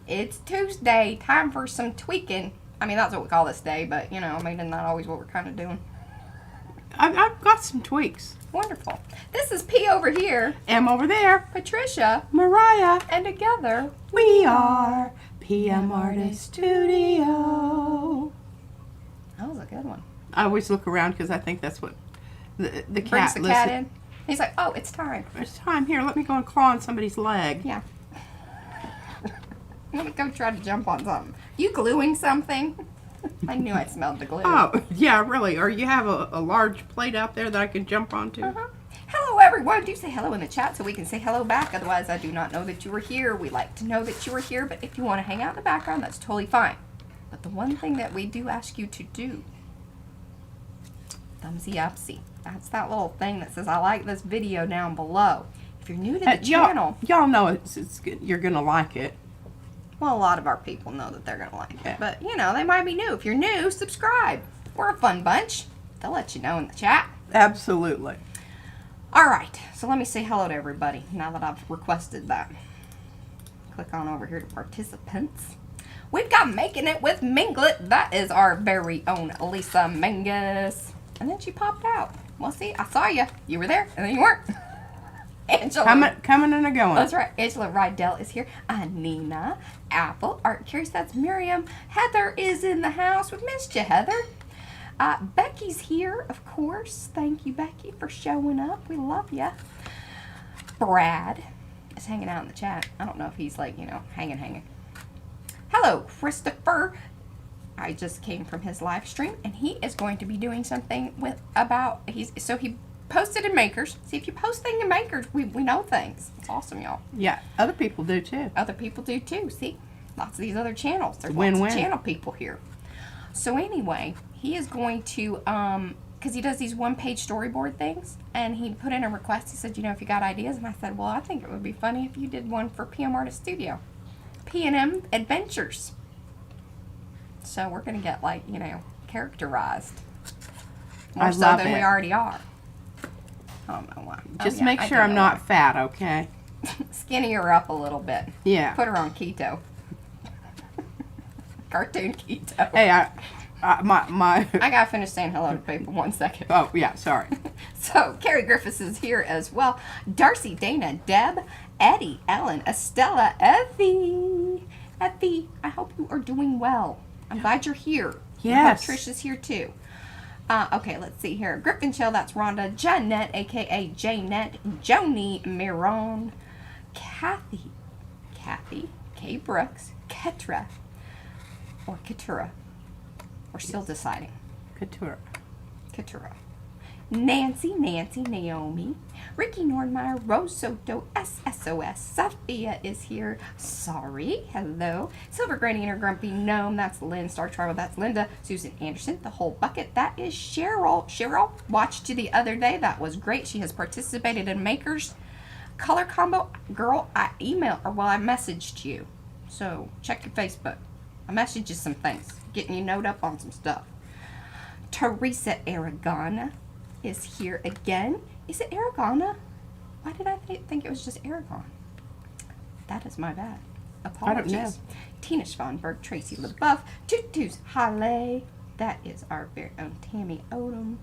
It's Tuesday, time for some tweaking. I mean, that's what we call this day, but, you know, I mean, not always what we're kind of doing. I've got some tweaks. Wonderful. This is P over here. M over there. Patricia. Mariah. And together, We are PM Artist Studio. that was a good one. I always look around because I think that's what the Brings cat the listen. cat in. He's like, oh, it's time. It's time. Here, let me go and claw on somebody's leg. Yeah. Let me go try to jump on something. You gluing something? I knew I smelled the glue. Oh, yeah, really. Or you have a large plate out there that I can jump onto. Hello, everyone. Do say hello in the chat so we can say hello back. Otherwise, I do not know that you were here. We like to know that you were here, but if you want to hang out in the background, that's totally fine. But the one thing that we do ask you to do, thumbsy upsy. That's that little thing that says, I like this video down below. If you're new to the channel. Y'all know it's good. You're going to like it. Well, a lot of our people know that they're going to like Yeah. it. But, you know, they might be new. If you're new, subscribe. We're a fun bunch. They'll let you know in the chat. Absolutely. All right. So let me say hello to everybody now that I've requested that. Click on over here to participants. We've got Making It with Minglet. That is our very own Lisa Mangus. And then she popped out. Well, see, I saw you. You were there, and then you weren't. Angela. Coming and a going. That's right. Angela Rydell is here. Nina, Apple, Art Curious, that's Miriam. Heather is in the house. We missed you, Heather. Becky's here, of course. Thank you, Becky, for showing up. We love you. Brad is hanging out in the chat. I don't know if he's like, you know, hanging. Hello, Christopher. I just came from his live stream, and he is going to be doing something he posted in Makers. See, if you post things in Makers, we know things. It's awesome, y'all. Yeah, other people do too. Other people do too. See, lots of these other channels. There's Win-win. lots of channel people here. So anyway, he is going to, because he does these one-page storyboard things, and he put in a request. He said, you know, if you got ideas, and I said, well, I think it would be funny if you did one for PM Artist Studio. P&M Adventures. So we're going to get, like, you know, characterized. More so than we already are. I don't know why. Just make sure I'm not fat, okay? Skinny her up a little bit. Yeah. Put her on keto. Cartoon keto. Hey, my. I gotta finish saying hello to people 1 second. Oh, yeah, sorry. So, Carrie Griffiths is here as well. Darcy, Dana, Deb, Eddie, Ellen, Estella, Effie. Effie, I hope you are doing well. I'm glad you're here. Yes. I hope Trish is here too. Okay, let's see here. Griffin Chill, that's Rhonda. Jeanette, a.k.a. Janet. Joni Miron. Kathy, Kay Brooks. Ketra, or Keturah. We're still deciding. Couture. Keturah. Nancy, Naomi. Ricky Nordmeyer, Rose Soto, SSOS. Sophia is here. Sorry. Hello. Silver Granny and her Grumpy Gnome. That's Lynn. Star Tribal. That's Linda. Susan Anderson. The Whole Bucket. That is Cheryl. Cheryl watched you the other day. That was great. She has participated in Makers. Color Combo. Girl, I messaged you. So, check your Facebook. I messaged you some things. Getting you note up on some stuff. Teresa Aragona is here again. Is it Aragona? Why did I think it was just Aragon? That is my bad. Apologies. I don't know. Tina Schwanberg, Tracy LaBeouf, Tutus Halle. That is our very own Tammy Odom.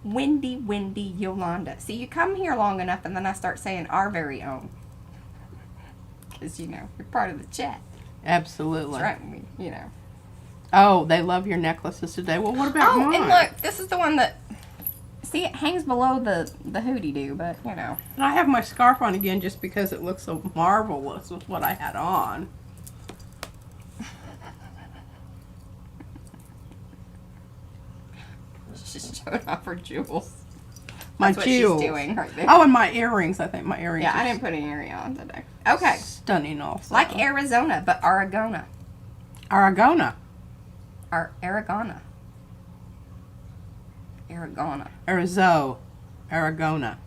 Wendy Yolanda. See, you come here long enough and then I start saying our very own. Because, you know, you're part of the chat. Absolutely. That's right. You know. Oh, they love your necklaces today. Well, what about mine? And look, this is the one that, see, it hangs below the hootie-doo, but, you know. And I have my scarf on again just because it looks so marvelous with what I had on. She's showing off her jewels. My That's jewels. what she's doing right there. Oh, and my earrings. I think my earrings Yeah, are I didn't put any earring on today. Okay. stunning also. Like Arizona, but Aragona. Aragona. Aragona. Aragona. Aragona.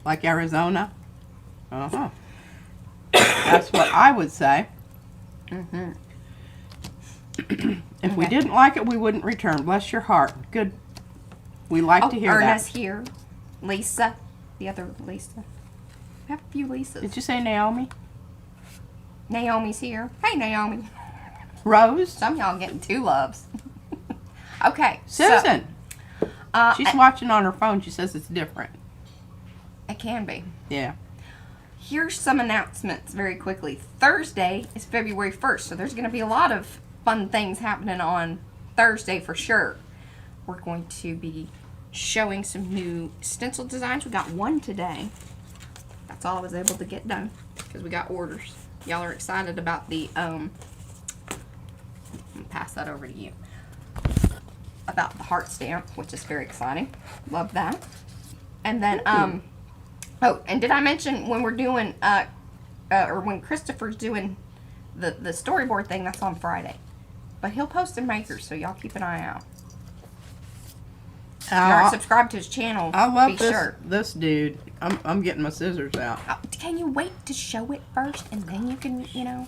Like Arizona? Uh-huh. That's what I would say. Mm-hmm. If we didn't like it, we wouldn't return. Bless your heart. Good. We like to hear Erna's that. here. Lisa. The other Lisa. We have a few Lisas. Did you say Naomi? Naomi's here. Hey, Naomi. Rose? Some of y'all getting 2 loves. Okay. Susan. So, She's watching on her phone. She says it's different. it can be. Yeah. Here's some announcements very quickly. Thursday is February 1st, so there's going to be a lot of fun things happening on Thursday for sure. We're going to be showing some new stencil designs. We got 1 today. That's all I was able to get done because we got orders. Y'all are excited about the, I'm gonna pass that over to you. About the heart stamp, which is very exciting. Love that. And then, oh, and did I mention when we're doing, or when Christopher's doing the storyboard thing, that's on Friday. But he'll post in Makers, so y'all keep an eye out. If you aren't subscribed to his channel, I love be this, sure. this dude. I'm getting my scissors out. Can you wait to show it first, and then you can, you know?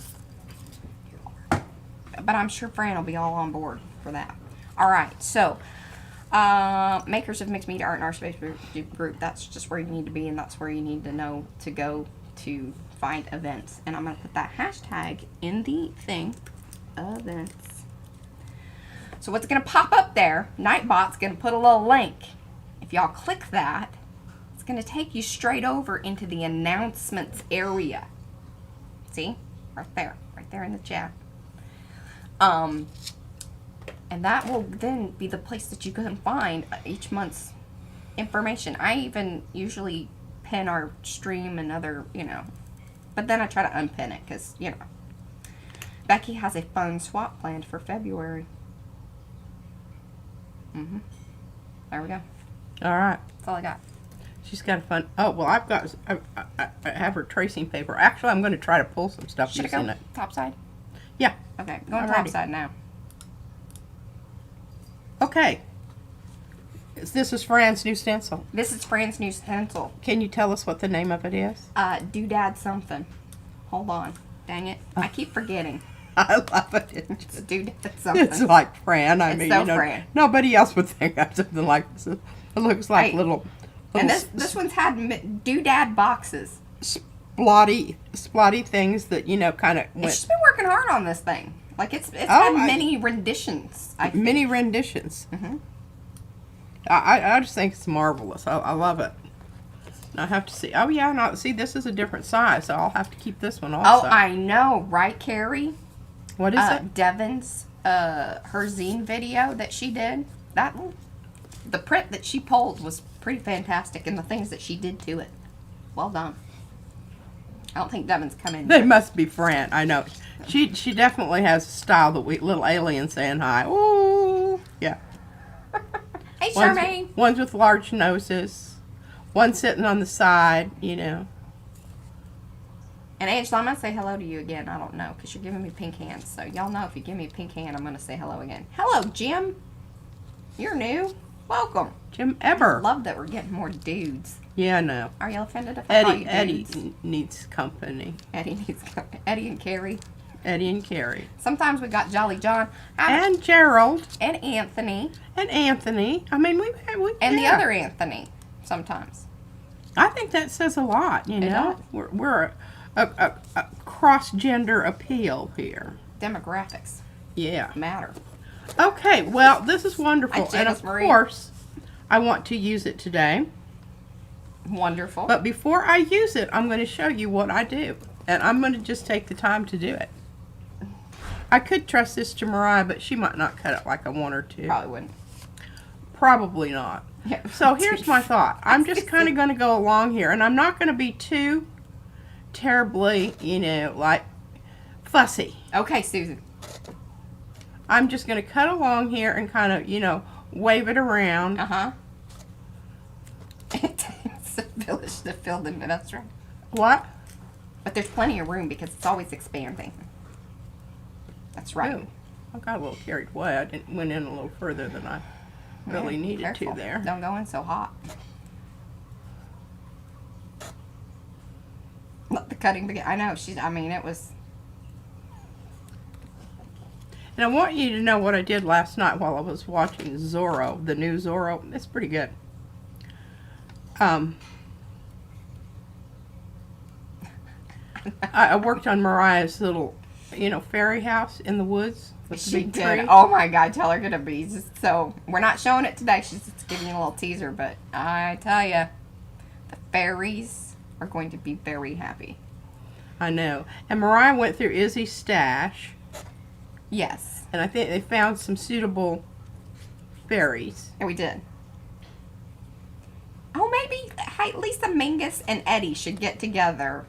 But I'm sure Fran will be all on board for that. All right, so makers of mixed media art in our space group. That's just where you need to be, and that's where you need to know to go to find events. And I'm gonna put that hashtag in the thing, events. So what's gonna pop up there? Nightbot's gonna put a little link. If y'all click that, it's gonna take you straight over into the announcements area. See, right there in the chat. And that will then be the place that you can find each month's information. I even usually pin our stream and other, you know, but then I try to unpin it because, you know, Becky has a fun swap planned for February. There we go. All right. That's all I got. She's got a fun. Oh well, I have her tracing paper. Actually, I'm going to try to pull some stuff Should it using go it. top side? Yeah. Okay, going Alrighty. top side now. Okay. This is Fran's new stencil. This is Fran's new stencil. Can you tell us what the name of it is? Doodad something. Hold on. Dang it. I keep forgetting. I love it. It's Doodad something. It's like Fran. I It's mean, so you know, Fran. Nobody else would think of something like this. It looks like Hey, little And this one's had Doodad boxes. splotty things that, you know, kind of It's went just been working hard on this thing. Like it's Oh, had many renditions. I think. mini renditions. Mm-hmm. I just think it's marvelous. I love it. I have to see. Oh yeah, no. See, this is a different size, so I'll have to keep this one also. Oh, I know, right, Carrie? What is it? Devin's her zine video that she did. The print that she pulled was pretty fantastic, and the things that she did to it. Well done. I don't think Devin's come in. They must be Fran. I know. She definitely has a style that little alien saying hi. Ooh, yeah. Hey, Charmaine. Ones with large noses. One sitting on the side, you know. And Angela, I'm going to say hello to you again. I don't know, because you're giving me pink hands. So y'all know if you give me a pink hand, I'm going to say hello again. Hello, Jim. You're new. Welcome. Jim Eber. Love that we're getting more dudes. Yeah, no. Are you offended if I call you Eddie dudes? needs company. Eddie needs company. Eddie and Carrie. Eddie and Carrie. Sometimes we got Jolly John. And Gerald. And Anthony. And Anthony. I mean, we And the other Anthony. Sometimes. I think that says a lot, you know. does. We're a cross-gender appeal here. Demographics Yeah. matter. Okay, well, this is wonderful. Hi, And Janice of Marie. course, I want to use it today. Wonderful. But before I use it, I'm going to show you what I do. And I'm going to just take the time to do it. I could trust this to Mariah, but she might not cut it like I want her to. Probably wouldn't. Probably not. Yeah. So here's my thought. I'm just kind of going to go along here. And I'm not going to be too terribly, you know, like fussy. Okay, Susan. I'm just going to cut along here and kind of, you know, wave it around. Uh-huh. It's a village to fill the that's right. What? But there's plenty of room because it's always expanding. That's right. Ooh, I got a little carried away. I went in a little further than I really Yeah, needed careful. to there. Don't go in so hot. Let the cutting begin. I know, I mean, it was... And I want you to know what I did last night while I was watching Zorro, the new Zorro. It's pretty good. I worked on Mariah's little, fairy house in the woods with the She big did. tree. Oh my God, tell her gonna be. So we're not showing it today. She's just giving you a little teaser, but I tell you, the fairies are going to be very happy. I know. And Mariah went through Izzy's stash, Yes, and I think they found some suitable fairies. and we did. Oh, maybe Lisa Mingus and Eddie should get together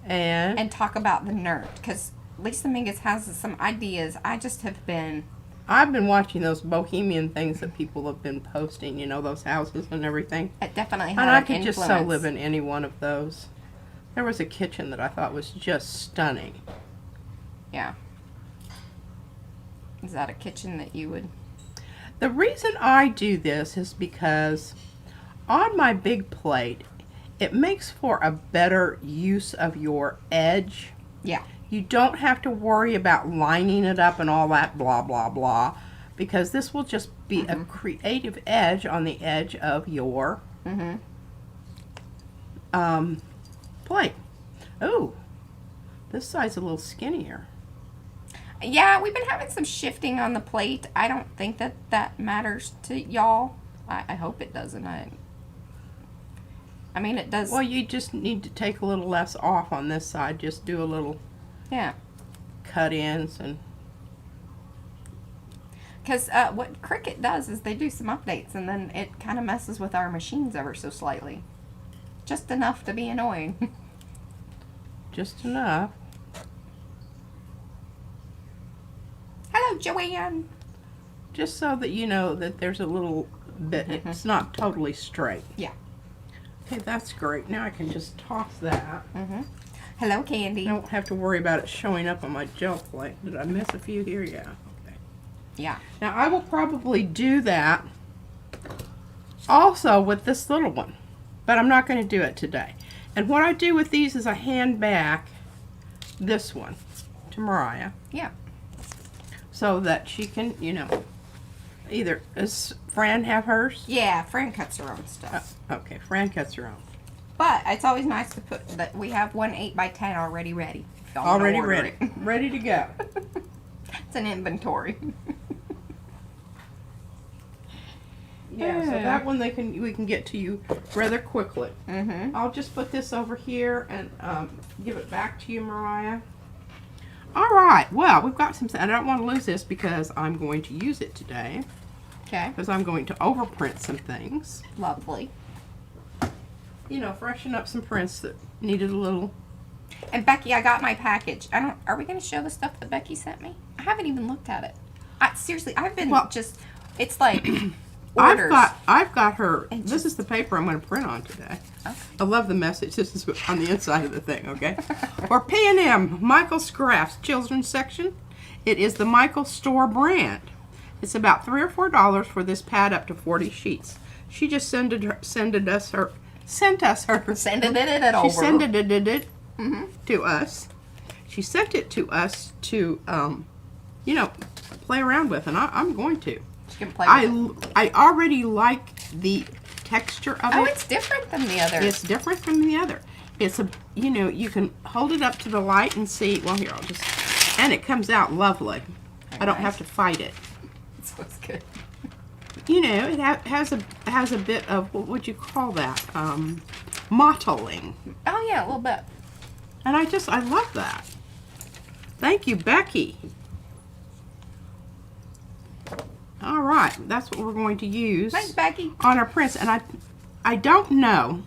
And and talk about the nerd, because Lisa Mingus has some ideas. I just have been. I've been watching those bohemian things that people have been posting, those houses and everything. It definitely had And I an could just so influence. live in any one of those. There was a kitchen that I thought was just stunning. Yeah. Is that a kitchen that you would? The reason I do this is because on my big plate, it makes for a better use of your edge. Yeah. You don't have to worry about lining it up and all that blah, blah, blah, because this will just be a creative edge on the edge of your plate. Oh, this side's a little skinnier. Yeah, we've been having some shifting on the plate. I don't think that matters to y'all. I hope it doesn't. I mean, it does. Well, you just need to take a little less off on this side. Just do a little Yeah. cut-ins and... Because what Cricut does is they do some updates, and then it kind of messes with our machines ever so slightly. Just enough to be annoying. just enough. Hello, Joanne. Just so that you know that there's a little bit, it's not totally straight. Yeah. Okay, that's great. Now I can just toss that. Hello, Candy. I don't have to worry about it showing up on my gel plate. Did I miss a few here? Yeah. Okay. Yeah. Now I will probably do that also with this little one, but I'm not going to do it today. And what I do with these is I hand back this one to Mariah Yeah. so that she can, either, does Fran have hers? Yeah, Fran cuts her own stuff. Okay, Fran cuts her own. But it's always nice to put that we have one 8x10 already ready. If y'all wanna Already order ready. it. Ready to go. It's an inventory. Yeah, so that one we can get to you rather quickly. I'll just put this over here and give it back to you, Mariah. All right, well, we've got some, I don't want to lose this because I'm going to use it today. Okay. Because I'm going to overprint some things. Lovely. Freshen up some prints that needed a little. And Becky, I got my package. Are we going to show the stuff that Becky sent me? I haven't even looked at it. Seriously, I've been it's like orders. I've got her, And this is the paper I'm going to print on today. Okay. I love the message. This is on the inside of the thing, okay? For P&M, Michael's Crafts Children's Section. It is the Michael Store brand. It's about $3 or $4 for this pad up to 40 sheets. She just sent us her. Sending it over. She sent it to us. She sent it to us to, play around with, and I'm going to. She can play with it. I already like the texture of it. Oh, it's different than the other. It's different from the other. It's you can hold it up to the light and see. Well, here, and it comes out lovely. I don't have to fight it. This was good. It has a bit of, what would you call that? Mottling. Oh yeah, a little bit. And I love that. Thank you, Becky. All right, that's what we're going to use. Thanks, Becky. On our prints, and I don't know.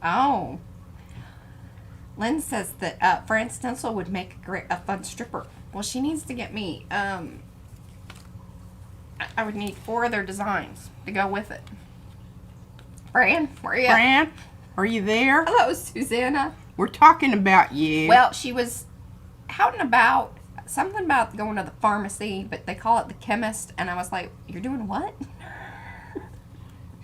Oh. Lynn says that Fran Stencil would make a fun stripper. Well, she needs to get me. I would need 4 other designs to go with it. Fran, where are you? Fran, are you there? Hello, Susanna. We're talking about you. Well, she was out and about. Something about going to the pharmacy, but they call it the chemist, and I was like, "You're doing what?"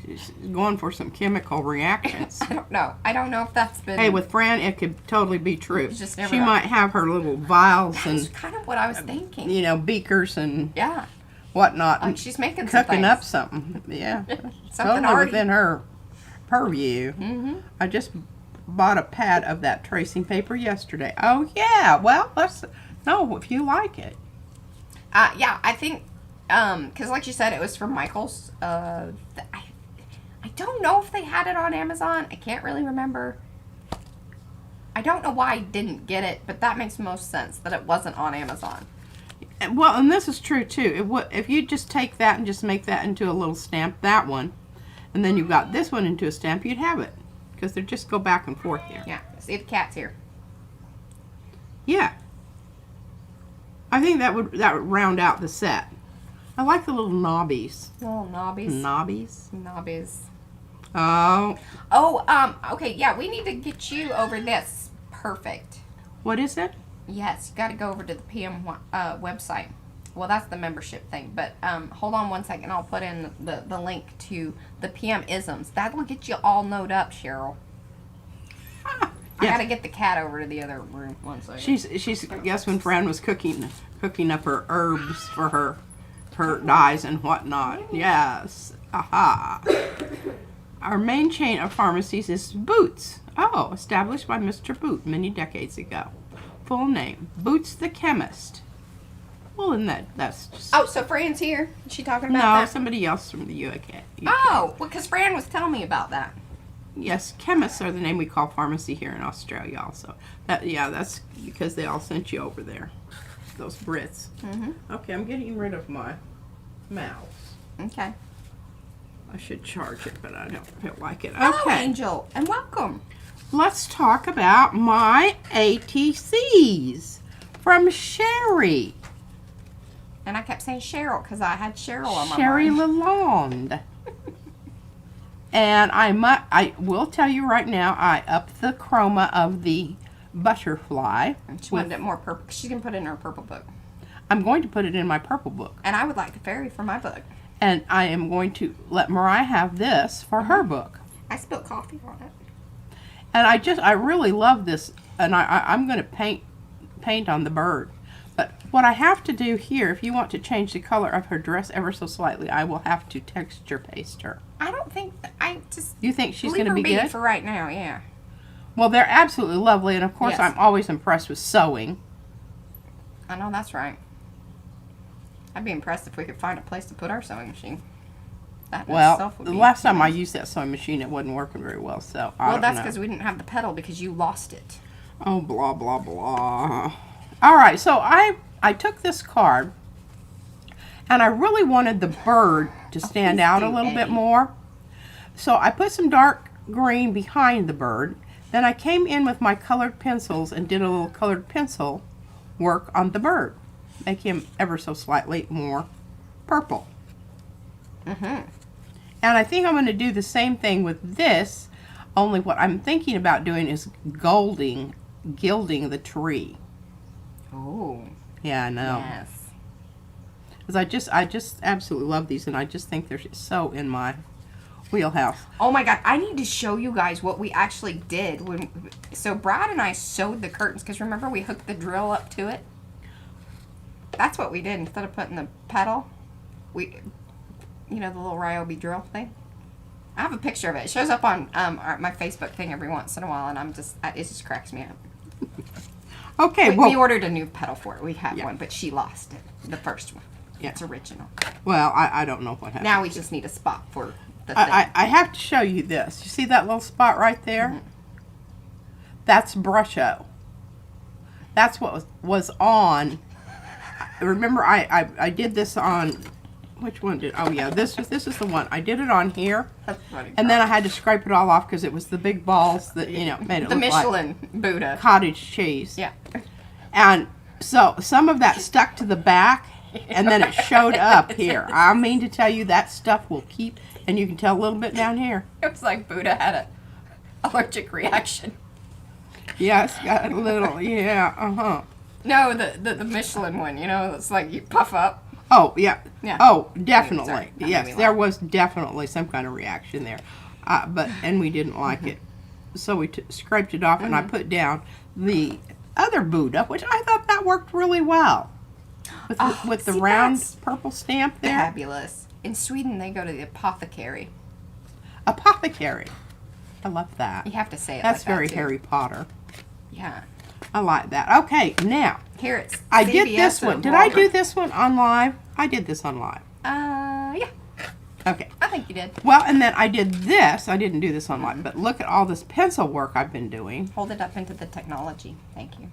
She's going for some chemical reactions. I don't know. I don't know if that's been. Hey, with Fran, it could totally be true. Just never She know. might have her little vials That's and kind of what I was thinking. beakers and Yeah. whatnot, Like and she's making some cooking things. up something. Yeah, Something totally already. within her. purview. I just bought a pad of that tracing paper yesterday. Oh yeah, well let's know if you like it. Yeah, I think, because like you said, it was from Michael's. I don't know if they had it on Amazon. I can't really remember. I don't know why I didn't get it, but that makes most sense that it wasn't on Amazon. Well, and this is true too. If you just take that and just make that into a little stamp, that one, and then you got this one into a stamp, you'd have it. Because they just go back and forth here. Yeah, see if the cat's here. Yeah. I think that would round out the set. I like the little knobbies. Little knobbies. Knobbies? Knobbies. Oh. Oh, okay, yeah, we need to get you over this. Perfect. What is it? Yes, you got to go over to the PM website. Well, that's the membership thing, but hold on one second. I'll put in the link to the PM isms. That will get you all knowed up, Cheryl. I got to get the cat over to the other room. One second. She's guess when Fran was cooking up her herbs for her dyes and whatnot. Yes. Aha. Our main chain of pharmacies is Boots. Oh, established by Mr. Boot many decades ago. Full name, Boots the Chemist. Well, and that's just... Oh, so Fran's here? Is she talking about No, that? somebody else from the UK. Oh, well, because Fran was telling me about that. Yes, chemists are the name we call pharmacy here in Australia also. That's because they all sent you over there. Those Brits. Okay, I'm getting rid of my mouse. Okay. I should charge it, but I don't feel like it. Hello, Okay. Angel, and welcome. Let's talk about my ATCs from Sherry. And I kept saying Cheryl because I had Cheryl on my Sherry mind. Lalonde. And I will tell you right now, I upped the chroma of the butterfly. She wanted it more purple. She's going to put it in her purple book. I'm going to put it in my purple book. And I would like the fairy for my book. And I am going to let Mariah have this for her book. I spilled coffee on it. And I really love this. And I'm going to paint on the bird. But what I have to do here, if you want to change the color of her dress ever so slightly, I will have to texture paste her. I don't think, I just... You think she's leave going to her be good? for right now, yeah. Well, they're absolutely lovely. And of course, Yes. I'm always impressed with sewing. I know, that's right. I'd be impressed if we could find a place to put our sewing machine. That in Well, itself would the be last time I nice. used that sewing machine, it wasn't working very well. So I Well, don't that's know. because we didn't have the pedal because you lost it. Oh, blah, blah, blah. All right, so I took this card, and I really wanted the bird to stand please out a do, little bit Eddie. more. So I put some dark green behind the bird. Then I came in with my colored pencils and did a little colored pencil work on the bird. Make him ever so slightly more purple. And I think I'm going to do the same thing with this, only what I'm thinking about doing is gilding the tree. Oh. Yeah, I know. Yes. Because I just absolutely love these, and I just think they're so in my wheelhouse. Oh my god, I need to show you guys what we actually did. So Brad and I sewed the curtains, because remember we hooked the drill up to it? That's what we did instead of putting the pedal. You know, the little Ryobi drill thing? I have a picture of it. It shows up on my Facebook thing every once in a while, and it just cracks me up. Okay, We ordered a new pedal for it. We had Yeah. one, but she lost it. The first one. Yeah. It's original. well, I don't know what happened. Now we just need a spot for the thing. I have to show you this. You see that little spot right there? That's Brusho. That's what was on. Remember, I did this on. Which one did? Oh yeah, this is the one. I did it on here, That's funny. and then I had to scrape it all off because it was the big balls that made it the look Michelin like Buddha. cottage cheese. Yeah. And so some of that stuck to the back, and then it showed up here. I mean to tell you, that stuff will keep, and you can tell a little bit down here. It was like Buddha had a allergic reaction. Yeah, it's got a little, yeah, No, the Michelin one, it's like you puff up. Oh, yeah. Yeah. Oh, definitely. Sorry, that made Yes, me there laugh. was definitely some kind of reaction there. And we didn't like it. So we scraped it off, and I put down the other Buddha, which I thought that worked really well. With the see, round that's purple stamp there. Fabulous. In Sweden, they go to the apothecary. Apothecary. I love that. You have to say it That's like that, very too. Harry Potter. Yeah. I like that. Okay, now. Here it's I did CVS this one. and Did I do Walgreens. this one on live? I did this on live. Yeah. Okay. I think you did. Well, and then I did this. I didn't do this on live, but look at all this pencil work I've been doing. Hold it up into the technology. Thank you.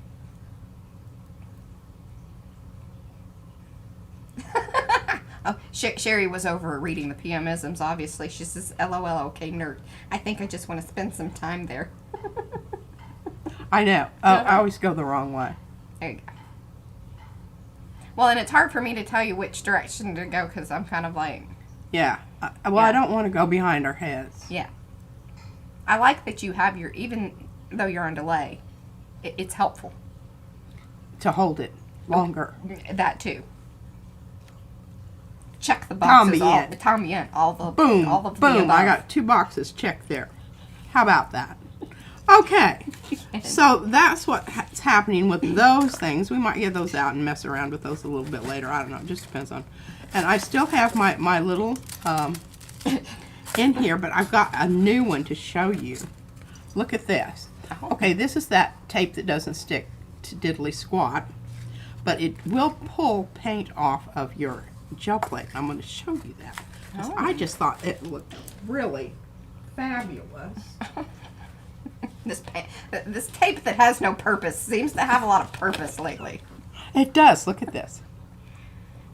Oh, Sherry was over reading the PMisms, obviously. She says, LOL, okay, nerd. I think I just want to spend some time there. I know. Oh, I always go the wrong way. There you go. Well, and it's hard for me to tell you which direction to go because I'm kind of like... Yeah. Well, Yeah. I don't want to go behind our heads. Yeah. I like that you have your... Even though you're on delay, it's helpful. To hold it longer. That, too. Check the boxes. Combien. All the Boom. all of the Boom. above. I got 2 boxes checked there. How about that? Okay. So that's what's happening with those things. We might get those out and mess around with those a little bit later. I don't know. It just depends on. And I still have my little in here, but I've got a new one to show you. Look at this. Okay, this is that tape that doesn't stick to diddly squat, but it will pull paint off of your gel plate. I'm going to show you that. 'Cause I just thought it looked really fabulous. This tape that has no purpose seems to have a lot of purpose lately. It does. Look at this.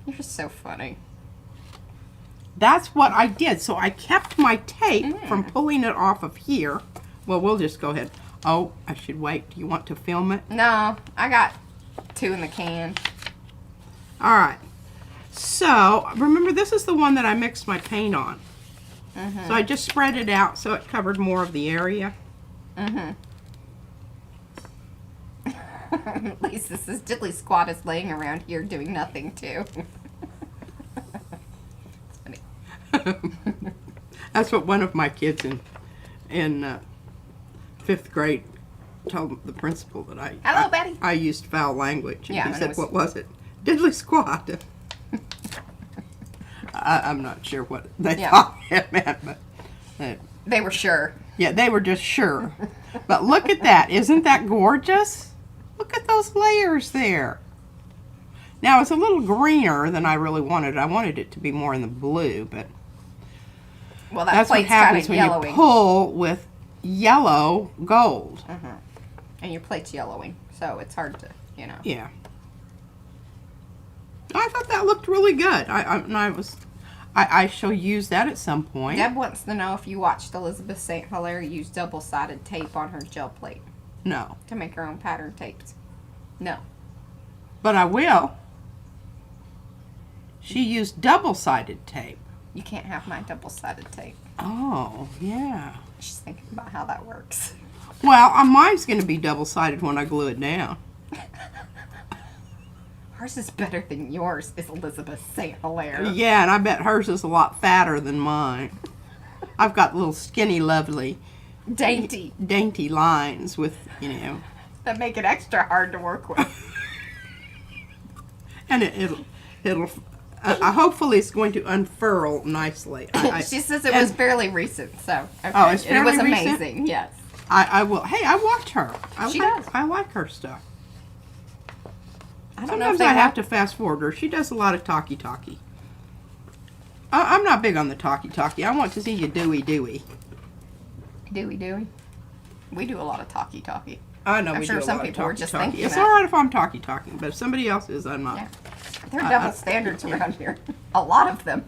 You're so funny. That's what I did. So I kept my tape from pulling it off of here. Well, we'll just go ahead. Oh, I should wait. Do you want to film it? No, I got 2 in the can. All right. So, remember, this is the one that I mixed my paint on. So I just spread it out so it covered more of the area. At least this is diddly squat is laying around here doing nothing too. It's funny. That's what one of my kids in 5th grade told the principal that Hello, Betty. I used foul language. And Yeah, he and it said, was- what was it? Diddly squat. I'm not sure what they thought it meant, but They were sure. yeah, they were just sure. But look at that. Isn't that gorgeous? Look at those layers there. Now, it's a little greener than I really wanted. I wanted it to be more in the blue, but Well, that that's what plate's kind happens of when yellowing. you pull with yellow gold. And your plate's yellowing, so it's hard to, you know. Yeah. I thought that looked really good. I shall use that at some point. Deb wants to know if you watched Elizabeth St. Hilaire use double-sided tape on her gel plate No. to make her own pattern tapes. No. But I will. She used double-sided tape. You can't have my double-sided tape. Oh, yeah. She's thinking about how that works. Well, mine's going to be double-sided when I glue it down. Hers is better than yours, is Elizabeth St. Hilaire. Yeah, and I bet hers is a lot fatter than mine. I've got little skinny, lovely, Dainty. dainty lines with, you know. That make it extra hard to work with. And it'll hopefully it's going to unfurl nicely. She says it was fairly recent, so. Okay. Oh, it's And it was fairly recent? amazing, yes. I will. Hey, I watch her. She does. I like her stuff. I don't know if Sometimes they I have to fast forward her. She does a lot of talky. I'm not big on the talky. I want to see you doey. Do we? We do a lot of talky. I know I'm we sure do a some lot people of were just talky. thinking It's that. all right if I'm talking, but if somebody else is, I'm not. Yeah. There are double standards around here. A lot of them.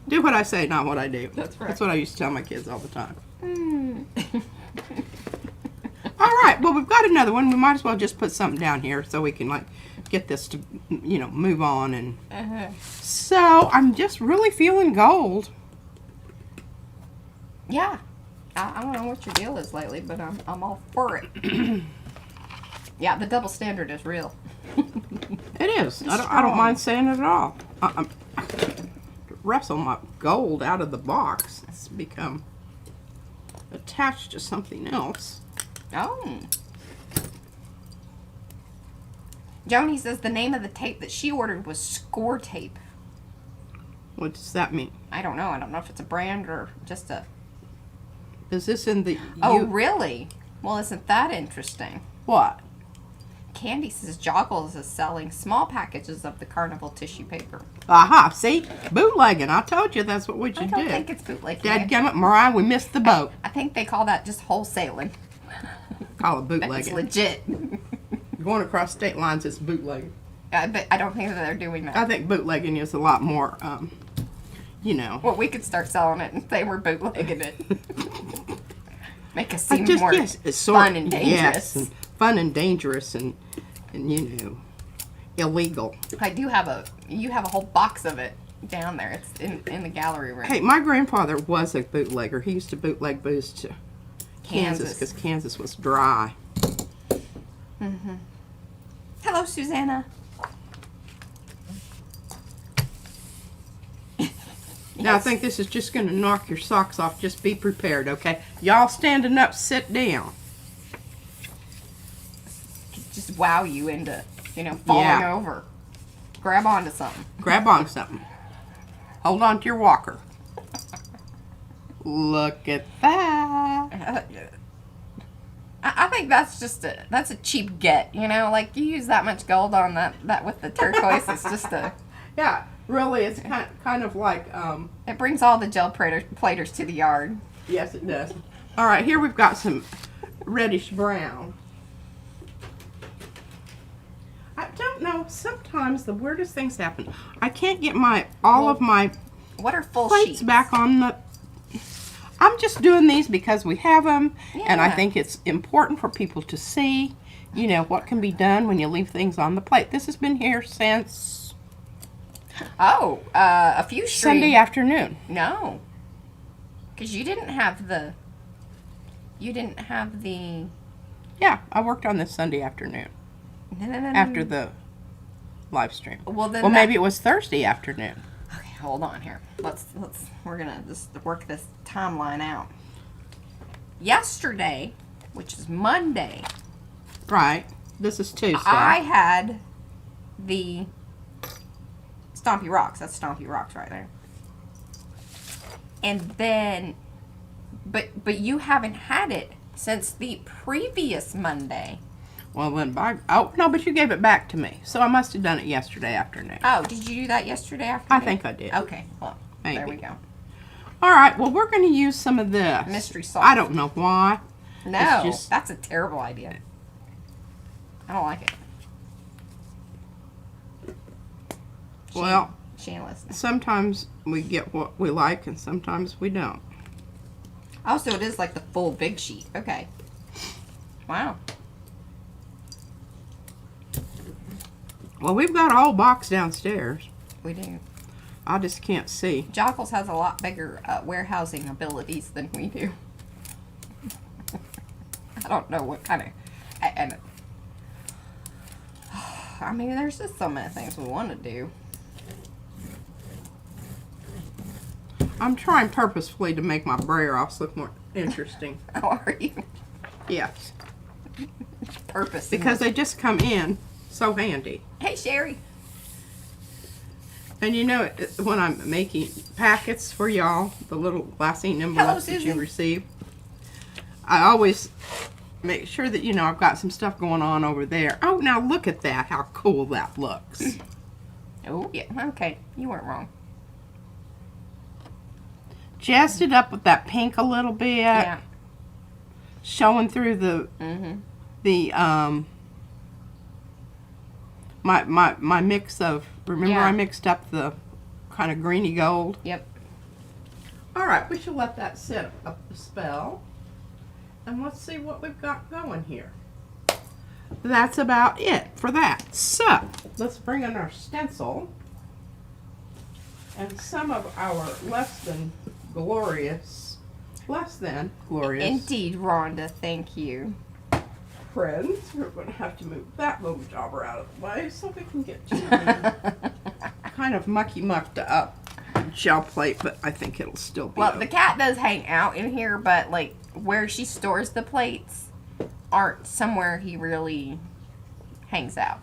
Do what I say, not what I do. That's right. That's what I used to tell my kids all the time. All right. Well, we've got another one. We might as well just put something down here so we can like get this to, you know, move on. And so I'm just really feeling gold. Yeah. I don't know what your deal is lately, but I'm all for it. Yeah, the double standard is real. It is. I don't mind saying it at all. I'm wrestle my gold out of the box. It's become attached to something else. Oh. Joni says the name of the tape that she ordered was Score Tape. What does that mean? I don't know. I don't know if it's a brand or just a Is this in the... Oh, really? Well, isn't that interesting? What? Candy says Joggles is selling small packages of the carnival tissue paper. Aha, see? Bootlegging. I told you that's what we I should don't do. think it's bootlegging. Dadgummit, Mariah, we missed the boat. I think they call that just wholesaling. Call it It's bootlegging. legit. Going across state lines, it's bootlegging. But I don't think that they're doing that. I think bootlegging is a lot more, you know. Well, we could start selling it and say we're bootlegging it. Make us I seem just, more yes, it's sort fun and dangerous. Yes, and fun and dangerous and you know, illegal. You have a whole box of it down there. It's in the gallery room. Hey, my grandfather was a bootlegger. He used to bootleg booze to Kansas Kansas. because Kansas was dry. Mm-hmm. Hello, Susanna. Now, I think this is just going to knock your socks off. Just be prepared, okay? Y'all standing up, sit down. Just wow you into, falling over. Grab onto something. Grab on something. Hold on to your walker. Look at that. I think that's a cheap get, like you use that much gold on that with the turquoise. It's just Yeah, really, it's kind of like, it brings all the gel platers to the yard. yes, it does. All right, here we've got some reddish brown. I don't know, sometimes the weirdest things happen. I can't get all of my What are full plates sheets? back on the... I'm just doing these because we have them, and I Yeah. think it's important for people to see, what can be done when you leave things on the plate. This has been here since A few Sunday afternoon. No, because you didn't have the. Yeah, I worked on this Sunday aftening No. after the live stream. Well, then. Well, maybe it was Thursday afternoon. Okay, hold on here. We're gonna just work this timeline out. Yesterday, which is Monday, Right. This is Tuesday. I had the Stompy Rocks. That's Stompy Rocks right there. And then, but you haven't had it since the previous Monday. Well, then, oh, no, but you gave it back to me. So I must have done it yesterday afternoon. Oh, did you do that yesterday afternoon? I think I did. Okay, well, there Maybe. we go. All right, well, we're going to use some of this. Mystery sauce. I don't know why. No, It's just- that's a terrible idea. I don't like it. Well, She ain't listening. sometimes we get what we like and sometimes we don't. Oh, so it is like the full big sheet. Okay. Wow. Well, we've got a whole box downstairs. We do. I just can't see. Jockles has a lot bigger warehousing abilities than we do. I don't know what kind of... And I mean, there's just so many things we want to do. I'm trying purposefully to make my brayer offs look more interesting. How are you? Yes. Purpose. Because they just come in so handy. Hey, Sherry. And when I'm making packets for y'all, the little glassine envelopes that you Susan. receive, I always make sure that, I've got some stuff going on over there. Oh, now look at that, how cool that looks. Oh, yeah. Okay. You weren't wrong. Jazzed it up with that pink a little bit. Yeah. Showing through my mix of, remember Yeah. I mixed up the kind of greeny gold? Yep. All right, we should let that sit up a spell. And let's see what we've got going here. That's about it for that. So, let's bring in our stencil. And some of our less than glorious Indeed, Rhonda. Thank you. friends. We're going to have to move that little jobber out of the way so we can get to the kind of mucked up gel plate, but I think it'll still be Well, okay. the cat does hang out in here, but like where she stores the plates aren't somewhere he really hangs out.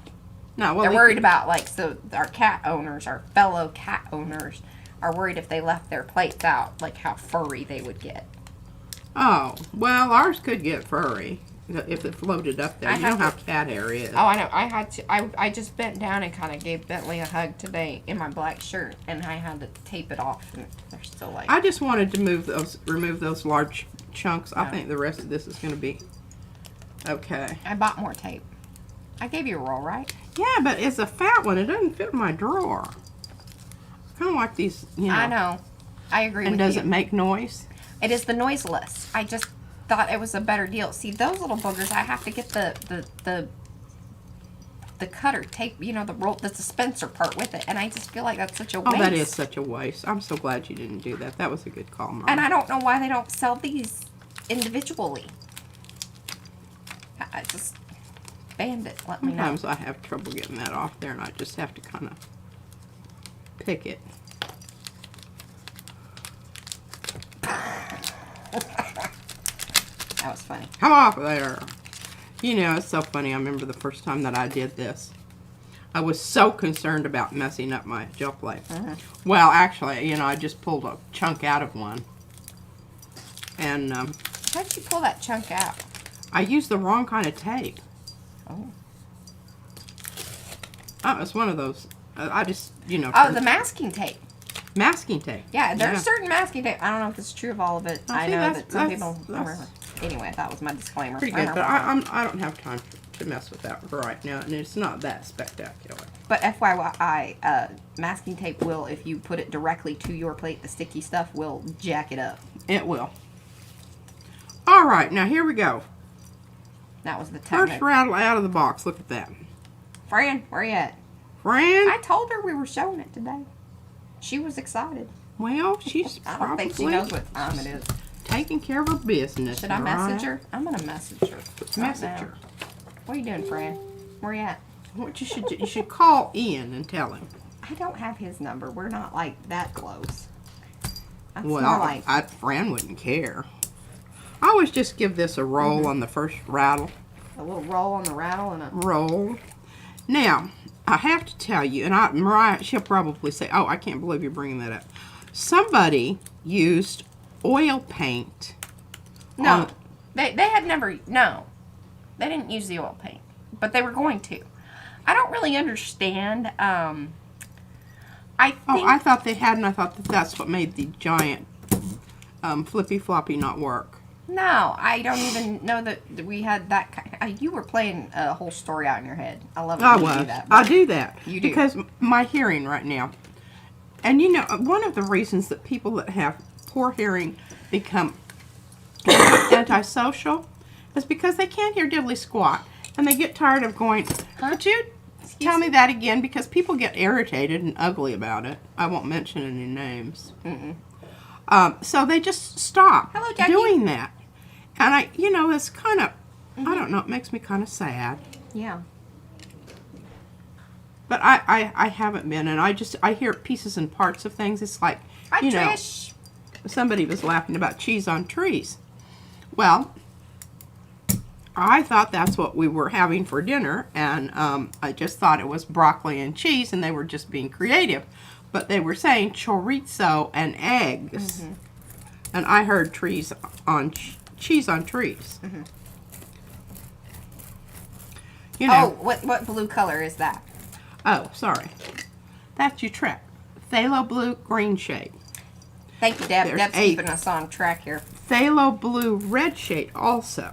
No, well, They're he worried can- about like, so our cat owners, our fellow cat owners, are worried if they left their plates out, like how furry they would get. Oh, well, ours could get furry if it floated up there. You know how cat hair is. Oh, I know. I had to. I just bent down and kind of gave Bentley a hug today in my black shirt, and I had to tape it off. And they're still like. I just wanted to remove those large chunks. I think the rest of this is going to be okay. I bought more tape. I gave you a roll, right? Yeah, but it's a fat one. It doesn't fit in my drawer. Kind of like these, you know. I know. I agree with you. And does it make noise? It is the noiseless. I just thought it was a better deal. See, those little boogers, I have to get the cutter tape, you know, the roll, the dispenser part with it, and I just feel like that's such a waste. Oh, that is such a waste. I'm so glad you didn't do that. That was a good call, Mom. And I don't know why they don't sell these individually. I just banned it. Let me know. Sometimes I have trouble getting that off there, and I just have to kind of pick it. That was funny. Come off there. You know, it's so funny. I remember the first time that I did this. I was so concerned about messing up my gel plate. Well, actually, you know, I just pulled a chunk out of one. And how did you pull that chunk out? I used the wrong kind of tape. Oh. Oh, it's one of those. I just, you know. Oh, the masking tape. Masking tape. Yeah, there's certain masking tape. I don't know if it's true of all of it. I know that some people. Anyway, that was my disclaimer. Pretty good, but I don't have time to mess with that right now, and it's not that spectacular. But FYI, masking tape will, if you put it directly to your plate, the sticky stuff will jack it up. It will. All right, now here we go. That was the technique. First rattle out of the box. Look at that. Fran, where you at? Fran? I told her we were showing it today. She was excited. Well, she's I don't probably think she knows what time it is. Taking care of her business. Should I message her? I'm gonna message her. Message her. What are you doing, Fran? Where you at? What you should do, you should call Ian and tell him. I don't have his number. We're not like that close. That's Well, more like Fran wouldn't care. I always just give this a roll on the first rattle. a little roll on the rattle and a Roll. Now, I have to tell you, and Mariah, she'll probably say, "Oh, I can't believe you're bringing that up." Somebody used oil paint. no. They had never they didn't use the oil paint, but they were going to. I don't really understand. I think. Oh, I thought they had, and I thought that's what made the giant flippy floppy not work. No, I don't even know that we had that kind. You were playing a whole story out in your head. I love it when you do that. I do that. You do. Because my hearing right now. And you know, one of the reasons that people that have poor hearing become antisocial is because they can't hear diddly squat. And they get tired of going, could you tell me that again? Because people get irritated and ugly about it. I won't mention any names. So they just stop doing that. And you know, it's kind of, I don't know, it makes me kind of sad. Yeah. But I haven't been, and I hear pieces and parts of things. It's like, you know, Trish. somebody was laughing about cheese on trees. Well, I thought that's what we were having for dinner, and I just thought it was broccoli and cheese, and they were just being creative. But they were saying chorizo and eggs. And I heard cheese on trees. You know. Oh, what blue color is that? Oh, sorry. That's your track. Phthalo blue green shade. Thank you, Deb. There's Deb's keeping us on track here. Phthalo blue red shade also.